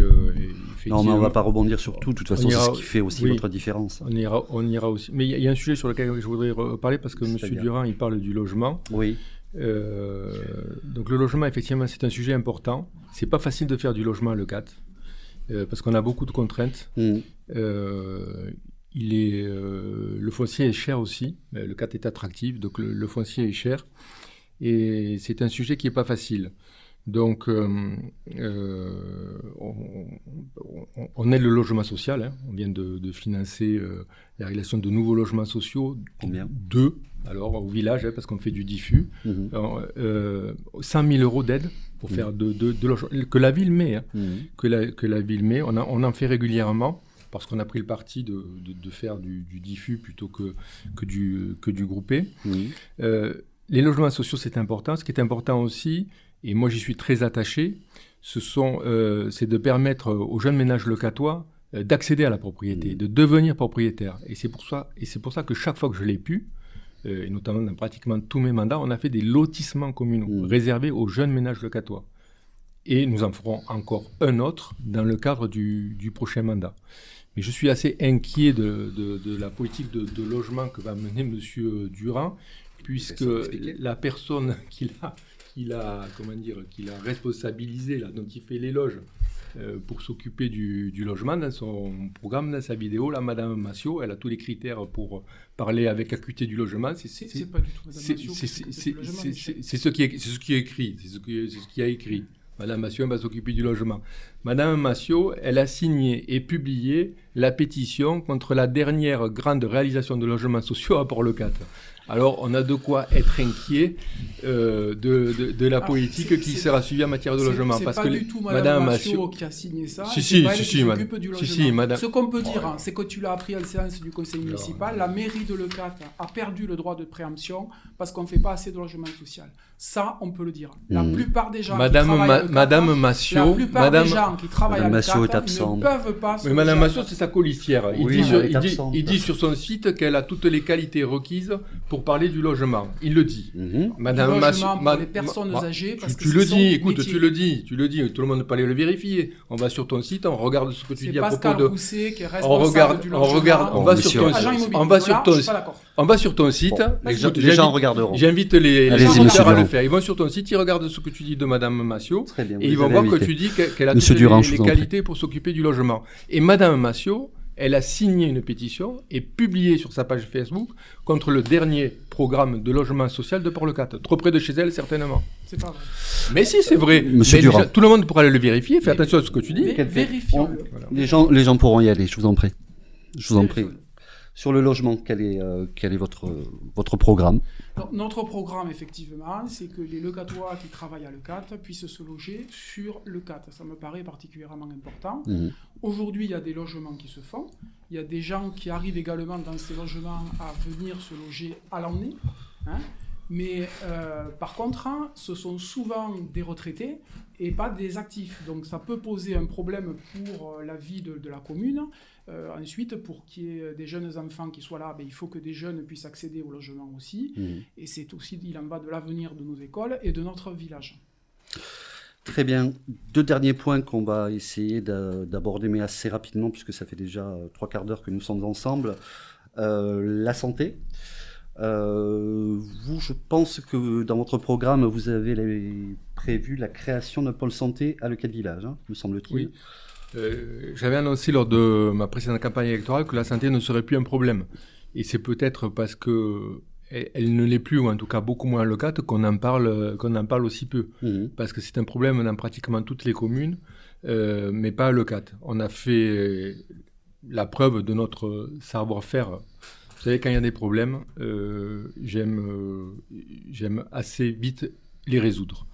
Non, mais on ne va pas rebondir sur tout. De toute façon, c'est ce qui fait aussi votre différence. On ira aussi. Mais il y a un sujet sur lequel je voudrais parler parce que M. Durand, il parle du logement. Oui. Donc le logement, effectivement, c'est un sujet important. C'est pas facile de faire du logement à Leucate, parce qu'on a beaucoup de contraintes. Le foncier est cher aussi. Leucate est attractif, donc le foncier est cher. Et c'est un sujet qui n'est pas facile. Donc, on aide le logement social. Hein. On vient de financer la réalisation de nouveaux logements sociaux. Combien ? 2, alors au village, hein, parce qu'on fait du diffus. 100 000 euros d'aide pour faire de logements que la ville met. Hein. Que la ville met. On en fait régulièrement parce qu'on a pris le parti de faire du diffus plutôt que du groupé. Les logements sociaux, c'est important. Ce qui est important aussi, et moi j'y suis très attaché, c'est de permettre aux jeunes ménages locatois d'accéder à la propriété, de devenir propriétaires. Et c'est pour ça que chaque fois que je l'ai pu, et notamment dans pratiquement tous mes mandats, on a fait des lotissements communaux réservés aux jeunes ménages locatois. Et nous en ferons encore un autre dans le cadre du prochain mandat. Mais je suis assez inquiet de la politique de logement que va mener M. Durand, puisque la personne qu'il a responsabilisée, là, dont il fait l'éloge pour s'occuper du logement, dans son programme, dans sa vidéo, là, Madame Massiot, elle a tous les critères pour parler avec acuité du logement. C'est pas du tout Madame Massiot qui s'occupe du logement. C'est ce qui est écrit, c'est ce qui a écrit. Madame Massiot va s'occuper du logement. Madame Massiot, elle a signé et publié la pétition contre la dernière grande réalisation de logements sociaux à Port-le-Cat. Alors, on a de quoi être inquiet de la politique qui sera suivie en matière de logement. C'est parce pas que du tout Madame Massiot qui a signé ça. Si, s'occupe du logement. madame. Ce qu'on peut dire, c'est que tu l'as appris en séance du conseil municipal, la mairie de Leucate a perdu le droit de préemption parce qu'on ne fait pas assez de logement social. Ça, on peut le dire. La plupart des gens qui travaillent à Leucate, Madame Massiot, des gens qui travaillent à Leucate ne peuvent pas se mais Madame loger à Massiot, c'est sa colistière. Il dit sur son site qu'elle a toutes les qualités requises pour parler du logement. Il le dit. Madame Massiot, pour les personnes âgées, parce que tu le dis, écoute, tu le dis, tout le monde peut aller le vérifier. On va sur ton site, on regarde ce que tu dis à propos de... C'est Pascal Rousset qui est responsable du logement. On va sur ton site. Les gens regarderont. J'invite les auditeurs à le faire. Ils vont sur ton site, ils regardent ce que tu dis de Madame Massiot, et ils vont voir que tu dis qu'elle a toutes les qualités pour s'occuper du logement. Et Madame Massiot, elle a signé une pétition et publié sur sa page Facebook contre le dernier programme de logement social de Port-le-Cat. Trop près de chez elle, certainement. C'est pas vrai. Mais si, c'est vrai. Monsieur Durand. Tout le monde pourra aller le vérifier. Fais attention à ce que tu dis. Vérifions-le. Les gens pourront y aller, je vous en prie. Sur le logement, quel est votre programme ? Alors, notre programme, effectivement, c'est que les Leucatois qui travaillent à Leucate puissent se loger sur Leucate. Ça me paraît particulièrement important. Aujourd'hui, il y a des logements qui se font. Il y a des gens qui arrivent également dans ces logements à venir se loger à l'année. Mais par contre, ce sont souvent des retraités et pas des actifs. Donc ça peut poser un problème pour la vie de la commune. Ensuite, pour qu'il y ait des jeunes enfants qui soient là, il faut que des jeunes puissent accéder au logement aussi. Et c'est aussi, il en va de l'avenir de nos écoles et de notre village. Très bien. 2 derniers points qu'on va essayer d'aborder, mais assez rapidement, puisque ça fait déjà 3 quarts d'heure que nous sommes ensemble. La santé. Vous, je pense que dans votre programme, vous avez prévu la création d'un pôle santé à Leucate Village, me semble-t-il. Oui. J'avais annoncé lors de ma précédente campagne électorale que la santé ne serait plus un problème. Et c'est peut-être parce qu'elle ne l'est plus, ou en tout cas beaucoup moins à Leucate, qu'on en parle aussi peu. Parce que c'est un problème dans pratiquement toutes les communes, mais pas à Leucate. On a fait la preuve de notre savoir-faire. Vous savez, quand il y a des problèmes, j'aime assez vite les résoudre.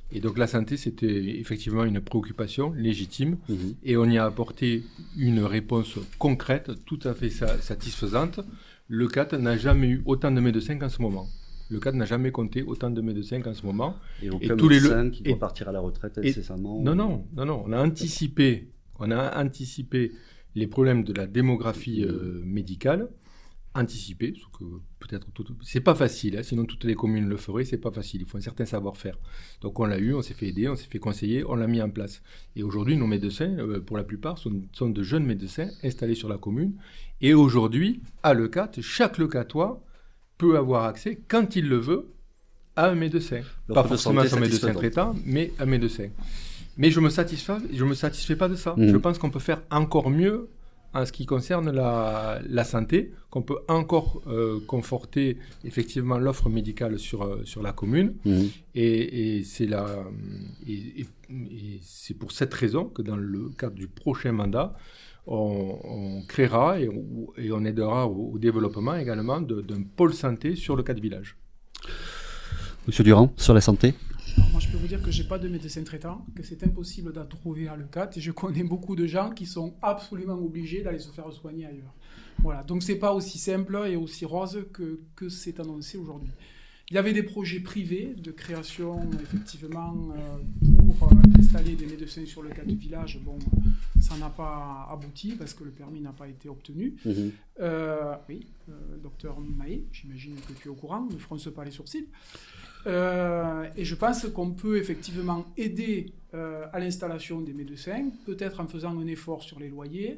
Et donc la santé, c'était effectivement une préoccupation légitime, et on y a apporté une réponse concrète, tout à fait satisfaisante. Leucate n'a jamais eu autant de médecins qu'en ce moment. Leucate n'a jamais compté autant de médecins qu'en ce moment. Et aucun médecin qui doit partir à la retraite incessamment. Non. On a anticipé les problèmes de la démographie médicale. Anticiper, ce que peut-être c'est pas facile, sinon toutes les communes le feraient, c'est pas facile, il faut un certain savoir-faire. Donc on l'a eu, on s'est fait aider, on s'est fait conseiller, on l'a mis en place. Et aujourd'hui, nos médecins, pour la plupart, sont de jeunes médecins installés sur la commune. Et aujourd'hui, à Leucate, chaque Leucatois peut avoir accès, quand il le veut, à un médecin. L'offre Pas de forcément santé son médecin satisfaisante. traitant, mais un médecin. Mais je me satisfais pas de ça. Mhm. Je pense qu'on peut faire encore mieux en ce qui concerne la santé, qu'on peut encore conforter effectivement l'offre médicale sur la commune. Mhm. Et c'est pour cette raison que dans le cadre du prochain mandat, on créera et on aidera au développement également d'un pôle santé sur le 4 villages. Monsieur Durand, sur la santé. Alors, moi, je peux vous dire que je n'ai pas de médecin traitant, que c'est impossible d'en trouver à Leucate, et je connais beaucoup de gens qui sont absolument obligés d'aller se faire soigner ailleurs. Voilà, donc c'est pas aussi simple et aussi rose que c'est annoncé aujourd'hui. Il y avait des projets privés de création, effectivement, pour installer des médecins sur le 4 village. Bon, ça n'a pas abouti parce que le permis n'a pas été obtenu. Mhm. Oui, docteur Mahé, j'imagine que tu es au courant, ne fronce pas les sourcils. Et je pense qu'on peut effectivement aider à l'installation des médecins, peut-être en faisant un effort sur les loyers.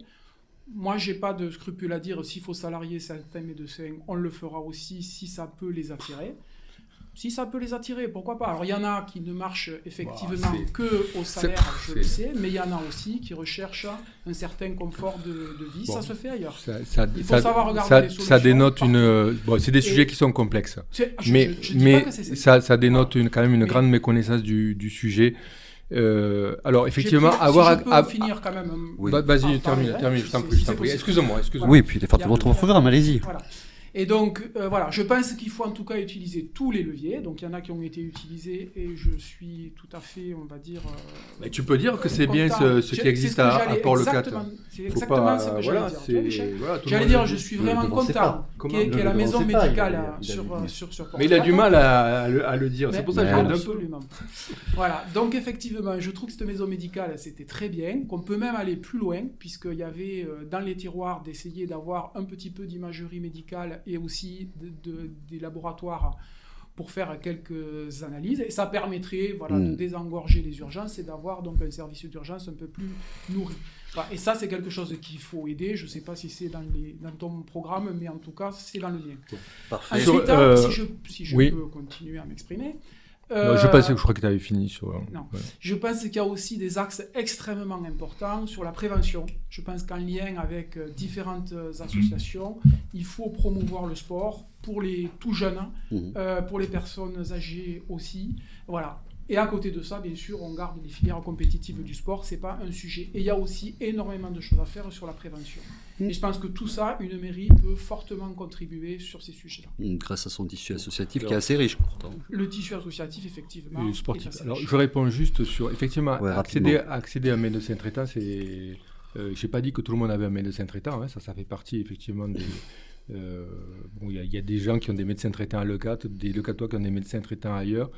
Moi, je n'ai pas de scrupule à dire s'il faut salarier certains médecins, on le fera aussi si ça peut les attirer. Si ça peut les attirer, pourquoi pas. Alors, il y en a qui ne marchent effectivement qu'au salaire, je le sais, mais il y en a aussi qui recherchent un certain confort de vie. Ça se fait ailleurs. Il faut savoir regarder les solutions. Ça dénote c'est des sujets qui sont complexes. Mais ça dénote quand même une grande méconnaissance du sujet. Alors effectivement, finir quand même. Oui. Vas-y, termine, je t'en prie. Excuse-moi. Oui, puis il est votre programme, allez-y. Voilà. Et donc, je pense qu'il faut en tout cas utiliser tous les leviers. Donc, il y en a qui ont été utilisés et je suis tout à fait, on va dire... Mais tu peux dire que c'est bien ce qui existe à Port-le-4. C'est exactement ce que j'allais dire. J'allais dire, je suis vraiment content qu'il y ait la maison médicale sur Port-le-4. Mais il a du mal à le dire, c'est pour ça que je l'aide un peu. Absolument. Voilà, donc effectivement, je trouve que cette maison médicale, c'était très bien, qu'on peut même aller plus loin, puisqu'il y avait dans les tiroirs d'essayer d'avoir un petit peu d'imagerie médicale et aussi des laboratoires pour faire quelques analyses. Et ça permettrait de désengorger les urgences et d'avoir donc un service d'urgence un peu plus nourri. Voilà. Et ça, c'est quelque chose qu'il faut aider. Je ne sais pas si c'est dans ton programme, mais en tout cas, c'est dans le lien. Parfait. Ensuite, si je peux continuer à m'exprimer... je crois que tu avais fini sur... Non. Ouais. Je pense qu'il y a aussi des axes extrêmement importants sur la prévention. Je pense qu'en lien avec différentes associations, il faut promouvoir le sport pour les tout jeunes, pour les personnes âgées aussi. Voilà. Et à côté de ça, bien sûr, on garde les filières compétitives du sport, c'est pas un sujet. Et il y a aussi énormément de choses à faire sur la prévention. Et je pense que tout ça, une mairie peut fortement contribuer sur ces sujets-là. Grâce à son tissu associatif qui est assez riche, pourtant. Le tissu associatif, effectivement. Et sportif. Alors, je réponds juste sur, effectivement, accéder à un médecin traitant, c'est... je n'ai pas dit que tout le monde avait un médecin traitant, ça fait partie, effectivement, des... Il y a des gens qui ont des médecins traitants à Leucate, des Leucatois qui ont des médecins traitants ailleurs.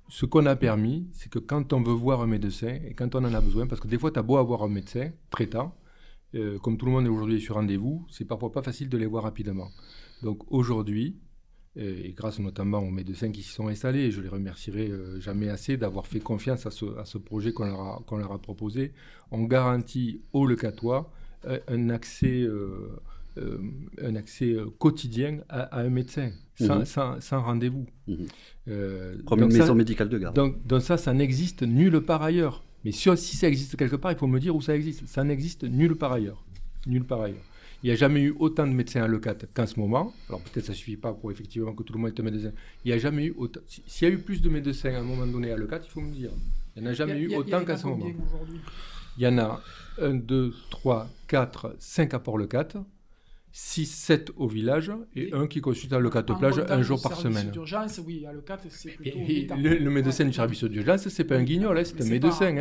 Ce qu'on a permis, c'est que quand on veut voir un médecin et quand on en a besoin, parce que des fois tu as beau avoir un médecin traitant, comme tout le monde aujourd'hui est sur rendez-vous, c'est parfois pas facile de les voir rapidement. Donc aujourd'hui, et grâce notamment aux médecins qui s'y sont installés, et je les remercierai jamais assez d'avoir fait confiance à ce projet qu'on leur a proposé, on garantit aux Leucatois un accès quotidien à un médecin, sans rendez-vous. Comme une maison médicale de garde. Donc ça n'existe nulle part ailleurs. Mais si ça existe quelque part, il faut me dire où ça existe. Ça n'existe nulle part ailleurs. Nulle part ailleurs. Il n'y a jamais eu autant de médecins à Leucate qu'en ce moment. Alors peut-être ça ne suffit pas pour effectivement que tout le monde ait un médecin. Il n'y a jamais eu autant. S'il y a eu plus de médecins à un moment donné à Leucate, il faut me dire. Il n'y en a jamais eu autant qu'en ce moment. Il y en a 1, 2, 3, 4, 5 à Port-le-Cat, 6, 7 au village et un qui consulte à Leucate-Plage un jour par semaine. D'urgence, oui, à Leucate, c'est plutôt le médecin du service d'urgence, c'est pas un guignol, c'est un médecin.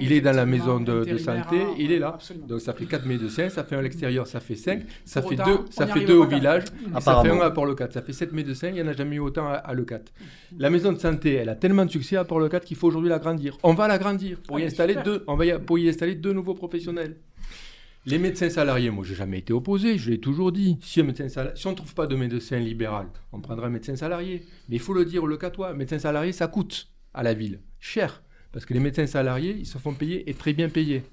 Il est dans la maison de santé, il est là. Absolument. Donc ça fait 4 médecins, ça fait un à l'extérieur, ça fait 5, ça fait 2 au village, ça fait 1 à Port-le-Cat. Ça fait 7 médecins, il n'y en a jamais eu autant à Leucate. La maison de santé, elle a tellement de succès à Port-le-Cat qu'il faut aujourd'hui l'agrandir. On va l'agrandir pour y installer 2 nouveaux professionnels. Les médecins salariés, moi, je n'ai jamais été opposé, je l'ai toujours dit. Si on ne trouve pas de médecin libéral, on prendra un médecin salarié. Mais il faut le dire au Leucatois, médecin salarié, ça coûte à la ville, cher. Parce que les médecins salariés, ils se font payer et très bien payés.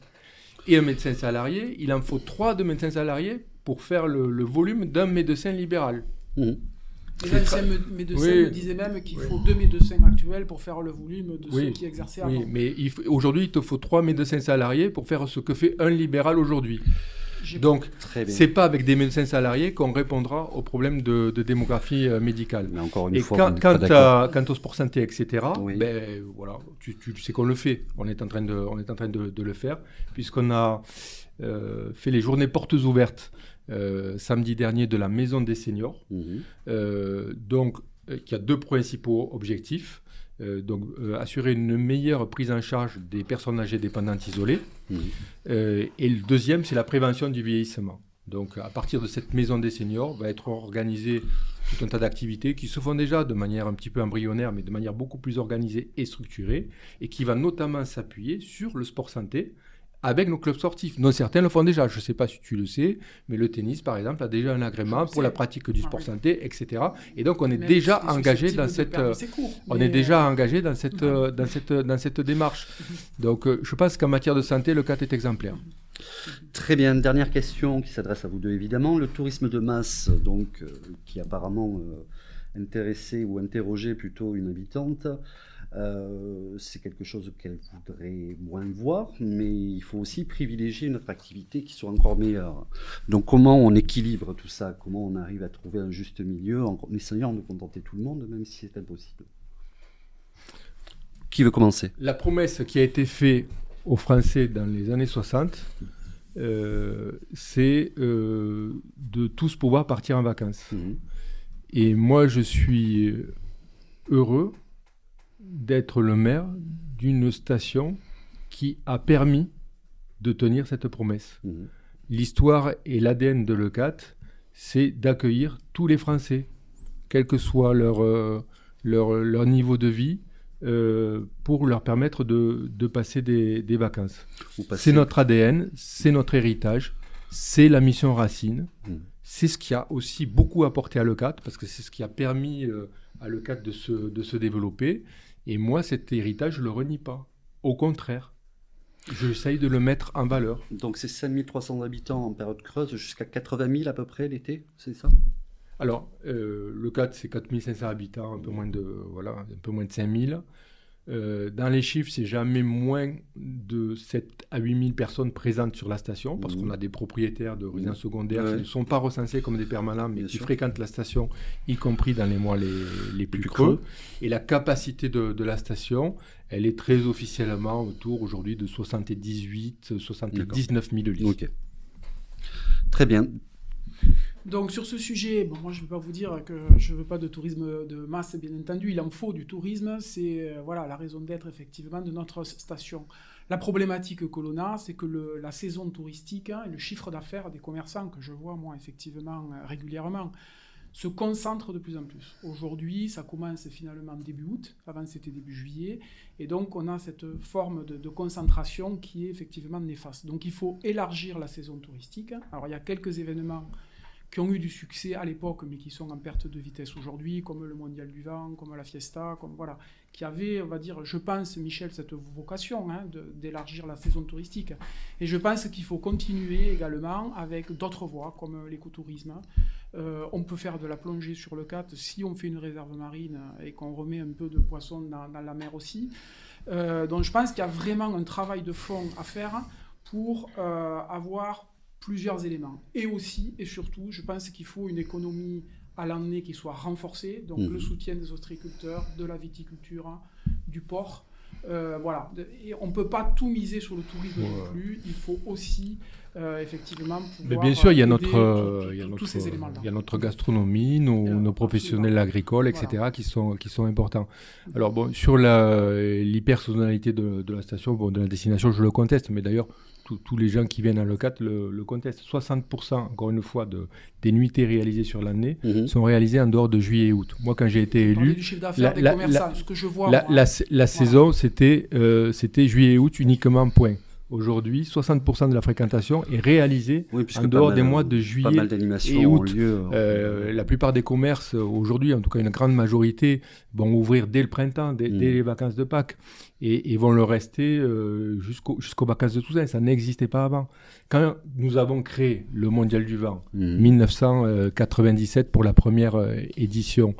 Et un médecin salarié, il en faut 3 de médecins salariés pour faire le volume d'un médecin libéral. Les anciens médecins me disaient même qu'il faut 2 médecins actuels pour faire le volume de ceux qui exerçaient avant. Oui, mais aujourd'hui, il te faut 3 médecins salariés pour faire ce que fait un libéral aujourd'hui. Donc, c'est pas avec des médecins salariés qu'on répondra au problème de démographie médicale. Mais encore une et fois, quant au sport santé, etc., voilà, tu sais qu'on le fait. On est en train de le faire, puisqu'on a fait les journées portes ouvertes samedi dernier de la Maison des Seniors. Donc, qui a 2 principaux objectifs. Assurer une meilleure prise en charge des personnes âgées dépendantes isolées. Et le deuxième, c'est la prévention du vieillissement. Donc, à partir de cette maison des seniors, va être organisé tout un tas d'activités qui se font déjà de manière un petit peu embryonnaire, mais de manière beaucoup plus organisée et structurée, et qui va notamment s'appuyer sur le sport santé, avec nos clubs sportifs. Non, certains le font déjà. Je ne sais pas si tu le sais, mais le tennis, par exemple, a déjà un agrément pour la pratique du sport santé, etc. Et donc, on est déjà engagé dans cette, dans cette démarche. Donc, je pense qu'en matière de santé, le CAT est exemplaire. Très bien. Dernière question qui s'adresse à vous deux, évidemment. Le tourisme de masse, donc, qui apparemment intéressait ou interrogeait plutôt une habitante. C'est quelque chose qu'elle voudrait moins voir, mais il faut aussi privilégier notre activité qui soit encore meilleure. Donc comment on équilibre tout ça? Comment on arrive à trouver un juste milieu en essayant de contenter tout le monde, même si c'est impossible? Qui veut commencer? La promesse qui a été faite aux Français dans les années 60, c'est de tous pouvoir partir en vacances. Et moi, je suis heureux d'être le maire d'une station qui a permis de tenir cette promesse. L'histoire et l'ADN de l'ECAT, c'est d'accueillir tous les Français, quel que soit leur niveau de vie, pour leur permettre de passer des vacances. C'est notre ADN, c'est notre héritage, c'est la mission Racine. C'est ce qui a aussi beaucoup apporté à l'ECAT, parce que c'est ce qui a permis à l'ECAT de se développer. Et moi, cet héritage, je ne le renie pas. Au contraire, j'essaye de le mettre en valeur. Donc c'est 5300 habitants en période creuse, jusqu'à 80 000 à peu près l'été, c'est ça? Alors, le CAT, c'est 4500 habitants, un peu moins de 5000. Dans les chiffres, c'est jamais moins de 7 à 8 000 personnes présentes sur la station, parce qu'on a des propriétaires de résidences secondaires qui ne sont pas recensés comme des permanents, mais qui fréquentent la station, y compris dans les mois les plus creux. Et la capacité de la station, elle est très officiellement autour aujourd'hui de 79 000 lits. Okay. Très bien. Donc sur ce sujet, moi je ne vais pas vous dire que je ne veux pas de tourisme de masse, bien entendu, il en faut du tourisme, c'est la raison d'être effectivement de notre station. La problématique que l'on a, c'est que la saison touristique et le chiffre d'affaires des commerçants que je vois moi effectivement régulièrement se concentre de plus en plus. Aujourd'hui, ça commence finalement début août, avant c'était début juillet, et donc on a cette forme de concentration qui est effectivement néfaste. Donc il faut élargir la saison touristique. Alors il y a quelques événements qui ont eu du succès à l'époque, mais qui sont en perte de vitesse aujourd'hui, comme le Mondial du Vent, comme la Fiesta, qui avaient, on va dire, je pense, Michel, cette vocation d'élargir la saison touristique. Et je pense qu'il faut continuer également avec d'autres voies, comme l'écotourisme. On peut faire de la plongée sur le CAT si on fait une réserve marine et qu'on remet un peu de poissons dans la mer aussi. Donc je pense qu'il y a vraiment un travail de fond à faire pour avoir plusieurs éléments. Et aussi, et surtout, je pense qu'il faut une économie à l'année qui soit renforcée, donc le soutien des ostréiculteurs, de la viticulture, du porc. Et on ne peut pas tout miser sur le tourisme non plus, il faut aussi effectivement pouvoir... Mais bien sûr, il y a tous ces éléments-là. Il y a notre gastronomie, nos professionnels agricoles, etc., qui sont importants. Alors bon, sur l'hypersaisonnalité de la station, de la destination, je le conteste, mais d'ailleurs, tous les gens qui viennent à l'ECAT le contestent. 60%, encore une fois, des nuitées réalisées sur l'année sont réalisées en dehors de juillet et août. Moi, quand j'ai été élu, du chiffre d'affaires des commerçants, ce que je vois, la saison, c'était juillet et août uniquement, point. aujourd'hui, 60% de la fréquentation est réalisée puisque en dehors des mois de pas juillet mal d'animations et ont août. lieu. La plupart des commerces aujourd'hui, en tout cas une grande majorité, vont ouvrir dès le printemps, dès les vacances de Pâques, et vont le rester jusqu'aux vacances de Toussaint. Ça n'existait pas avant. Quand nous avons créé le Mondial du Vent, 1997 pour la première édition,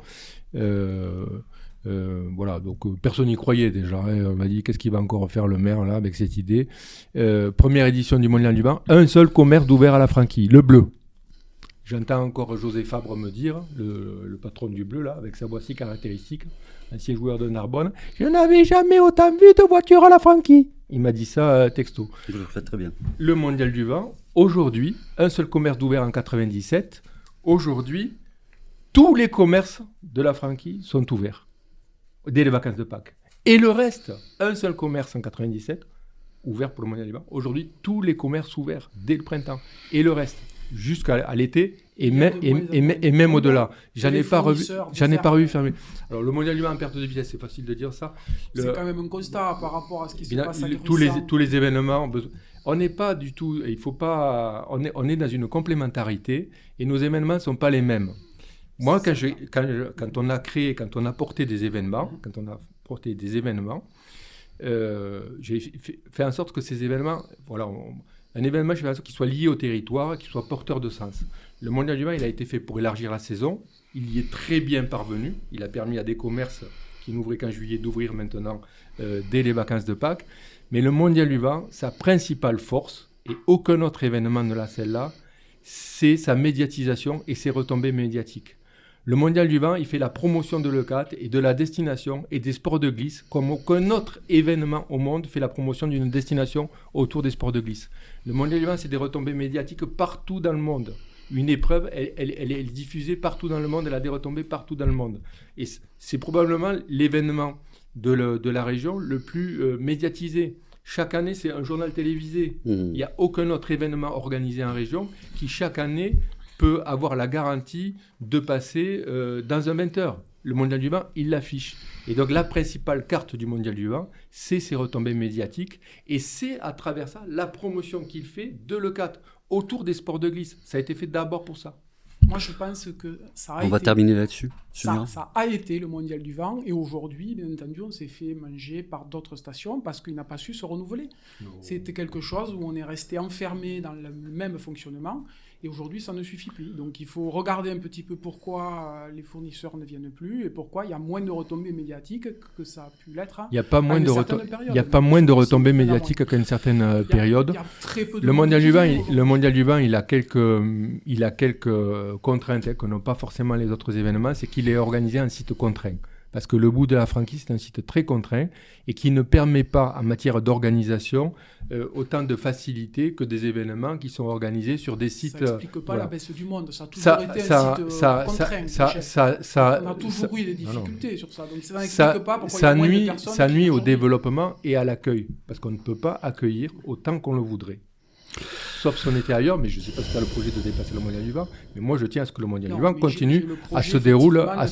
voilà, donc personne n'y croyait déjà. On m'a dit qu'est-ce qu'il va encore faire le maire là avec cette idée. Première édition du Mondial du Vent, un seul commerce d'ouvert à la franquille, le bleu. J'entends encore José Fabre me dire, le patron du bleu là, avec sa voix si caractéristique, ancien joueur de Narbonne, je n'avais jamais autant vu de voitures à la franquille. Il m'a dit ça texto. Vous le faites très bien. Le Mondial du Vent, aujourd'hui, un seul commerce d'ouvert en 97. Aujourd'hui, tous les commerces de la franquille sont ouverts dès les vacances de Pâques. Et le reste, un seul commerce en 97, ouvert pour le Mondial du Vent. Aujourd'hui, tous les commerces ouverts dès le printemps. Et le reste, jusqu'à l'été, et même au-delà. J'en ai pas revu fermer. Alors, le Mondial du Vent en perte de vitesse, c'est facile de dire ça. C'est quand même un constat par rapport à ce qui se passe à tous les événements ont besoin... On n'est pas du tout... Il faut pas... On est dans une complémentarité, et nos événements ne sont pas les mêmes. Moi, quand on a porté des événements, j'ai fait en sorte que ces événements, voilà, un événement, je fais en sorte qu'il soit lié au territoire, qu'il soit porteur de sens. Le Mondial du Vent, il a été fait pour élargir la saison. Il y est très bien parvenu. Il a permis à des commerces qui n'ouvraient qu'en juillet d'ouvrir maintenant dès les vacances de Pâques. Mais le Mondial du Vent, sa principale force, et aucun autre événement ne l'a celle-là, c'est sa médiatisation et ses retombées médiatiques. Le Mondial du Vent, il fait la promotion de l'ECAT et de la destination et des sports de glisse, comme aucun autre événement au monde fait la promotion d'une destination autour des sports de glisse. Le Mondial du Vent, c'est des retombées médiatiques partout dans le monde. Une épreuve, elle est diffusée partout dans le monde, elle a des retombées partout dans le monde. Et c'est probablement l'événement de la région le plus médiatisé. Chaque année, c'est un journal télévisé. Il n'y a aucun autre événement organisé en région qui, chaque année, peut avoir la garantie de passer dans un 20 heures. Le Mondial du Vent, il l'affiche. Et donc, la principale carte du Mondial du Vent, c'est ses retombées médiatiques. Et c'est à travers ça la promotion qu'il fait de l'ECAT autour des sports de glisse. Ça a été fait d'abord pour ça. Moi, je pense que ça a été... On va terminer là-dessus. Ça a été le Mondial du Vent. Et aujourd'hui, bien entendu, on s'est fait manger par d'autres stations parce qu'il n'a pas su se renouveler. C'était quelque chose où on est resté enfermé dans le même fonctionnement. Et aujourd'hui, ça ne suffit plus. Donc, il faut regarder un petit peu pourquoi les fournisseurs ne viennent plus et pourquoi il y a moins de retombées médiatiques que ça a pu l'être. Il n'y a pas moins de retombées médiatiques qu'à une certaine période. Il y a très peu de le Mondial du Vent, il a quelques contraintes que n'ont pas forcément les autres événements. C'est qu'il est organisé en site contraint. Parce que le bout de la franquille, c'est un site très contraint et qui ne permet pas, en matière d'organisation, autant de facilité que des événements qui sont organisés sur des sites... Ça n'explique pas la baisse du monde. Ça a toujours été un site contraint. On a toujours eu des difficultés sur ça. Donc ça n'explique pas pourquoi il y a moins de personnes. Ça nuit au développement et à l'accueil. Parce qu'on ne peut pas accueillir autant qu'on le voudrait. Sauf si on était ailleurs, mais je ne sais pas si tu as le projet de dépasser le Mondial du Vent, mais moi je tiens à ce que le Mondial du Vent continue à se dérouler à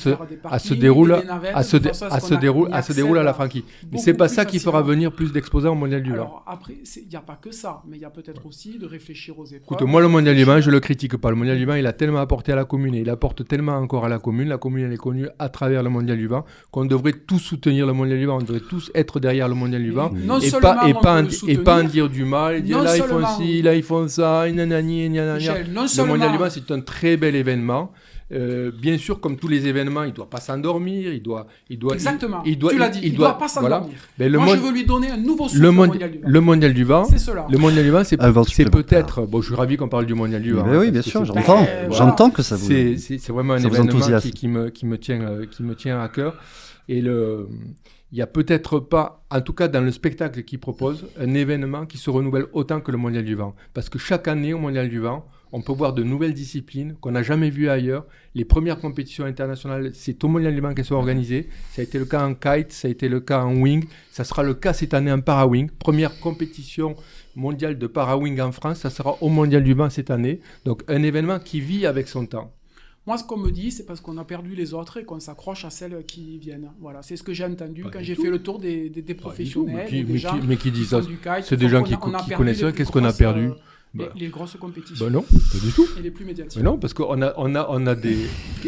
la franquille. Mais c'est pas ça qui fera venir plus d'exposants au Mondial du Vent. Alors après, il n'y a pas que ça, mais il y a peut-être aussi de réfléchir aux épreuves. Écoute, moi le Mondial du Vent, je le critique pas. Le Mondial du Vent, il a tellement apporté à la commune et il apporte tellement encore à la commune. La commune, elle est connue à travers le Mondial du Vent qu'on devrait tous soutenir le Mondial du Vent. On devrait tous être derrière le Mondial du Vent et pas en dire du mal et dire là ils font ci, là ils font ça, nanani, Michel, le Mondial du Vent, c'est un très bel événement. Bien sûr, comme tous les événements, il ne doit pas s'endormir. Exactement. Tu l'as dit, il ne doit pas s'endormir. Voilà. Moi, je veux lui donner un nouveau souffle au Mondial du Vent. Le Mondial du Vent, c'est cela. Le Mondial du Vent, c'est peut-être... Bon, je suis ravi qu'on parle du Mondial du Vent. Oui, bien sûr, j'entends que ça vous... C'est vraiment un événement qui me tient à cœur. Et il n'y a peut-être pas, en tout cas dans le spectacle qu'il propose, un événement qui se renouvelle autant que le Mondial du Vent. Parce que chaque année au Mondial du Vent, on peut voir de nouvelles disciplines qu'on n'a jamais vues ailleurs. Les premières compétitions internationales, c'est au Mondial du Vent qu'elles sont organisées. Ça a été le cas en kite, ça a été le cas en wing. Ça sera le cas cette année en para-wing. Première compétition mondiale de para-wing en France, ça sera au Mondial du Vent cette année. Donc un événement qui vit avec son temps. Moi, ce qu'on me dit, c'est parce qu'on a perdu les autres et qu'on s'accroche à celles qui viennent. Voilà, c'est ce que j'ai entendu quand j'ai fait le tour des professionnels. Mais qui dit ça? Du kite, C'est des gens qui connaissent ça. Qu'est-ce qu'on a perdu? Les grosses compétitions. Non, pas du tout. Et les plus médiatiques. Mais non, parce qu'on a des...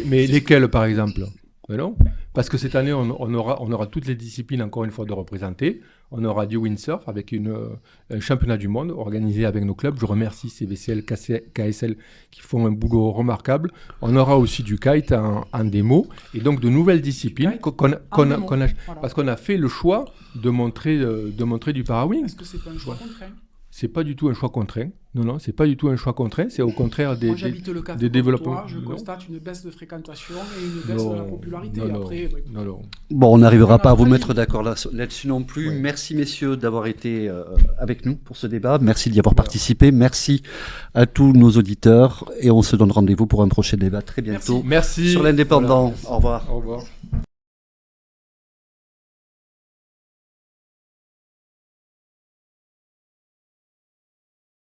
Mais lesquelles, par exemple? Mais non, parce que cette année, on aura toutes les disciplines, encore une fois, de représenter. On aura du windsurf avec un championnat du monde organisé avec nos clubs. Je remercie CVCL, KSL qui font un boulot remarquable. On aura aussi du kite en démo et donc de nouvelles disciplines parce qu'on a fait le choix de montrer du para-wing. Est-ce que c'est pas un choix contraint? C'est pas du tout un choix contraint. Non, c'est pas du tout un choix contraint. C'est au contraire des développements. Je constate une baisse de fréquentation et une baisse de la popularité. Non. Bon, on n'arrivera pas à vous mettre d'accord là-dessus non plus. Oui. Merci messieurs d'avoir été avec nous pour ce débat. Merci d'y avoir participé. Merci à tous nos auditeurs et on se donne rendez-vous pour un prochain débat très bientôt. Merci. Sur l'indépendant. Au revoir. Au revoir.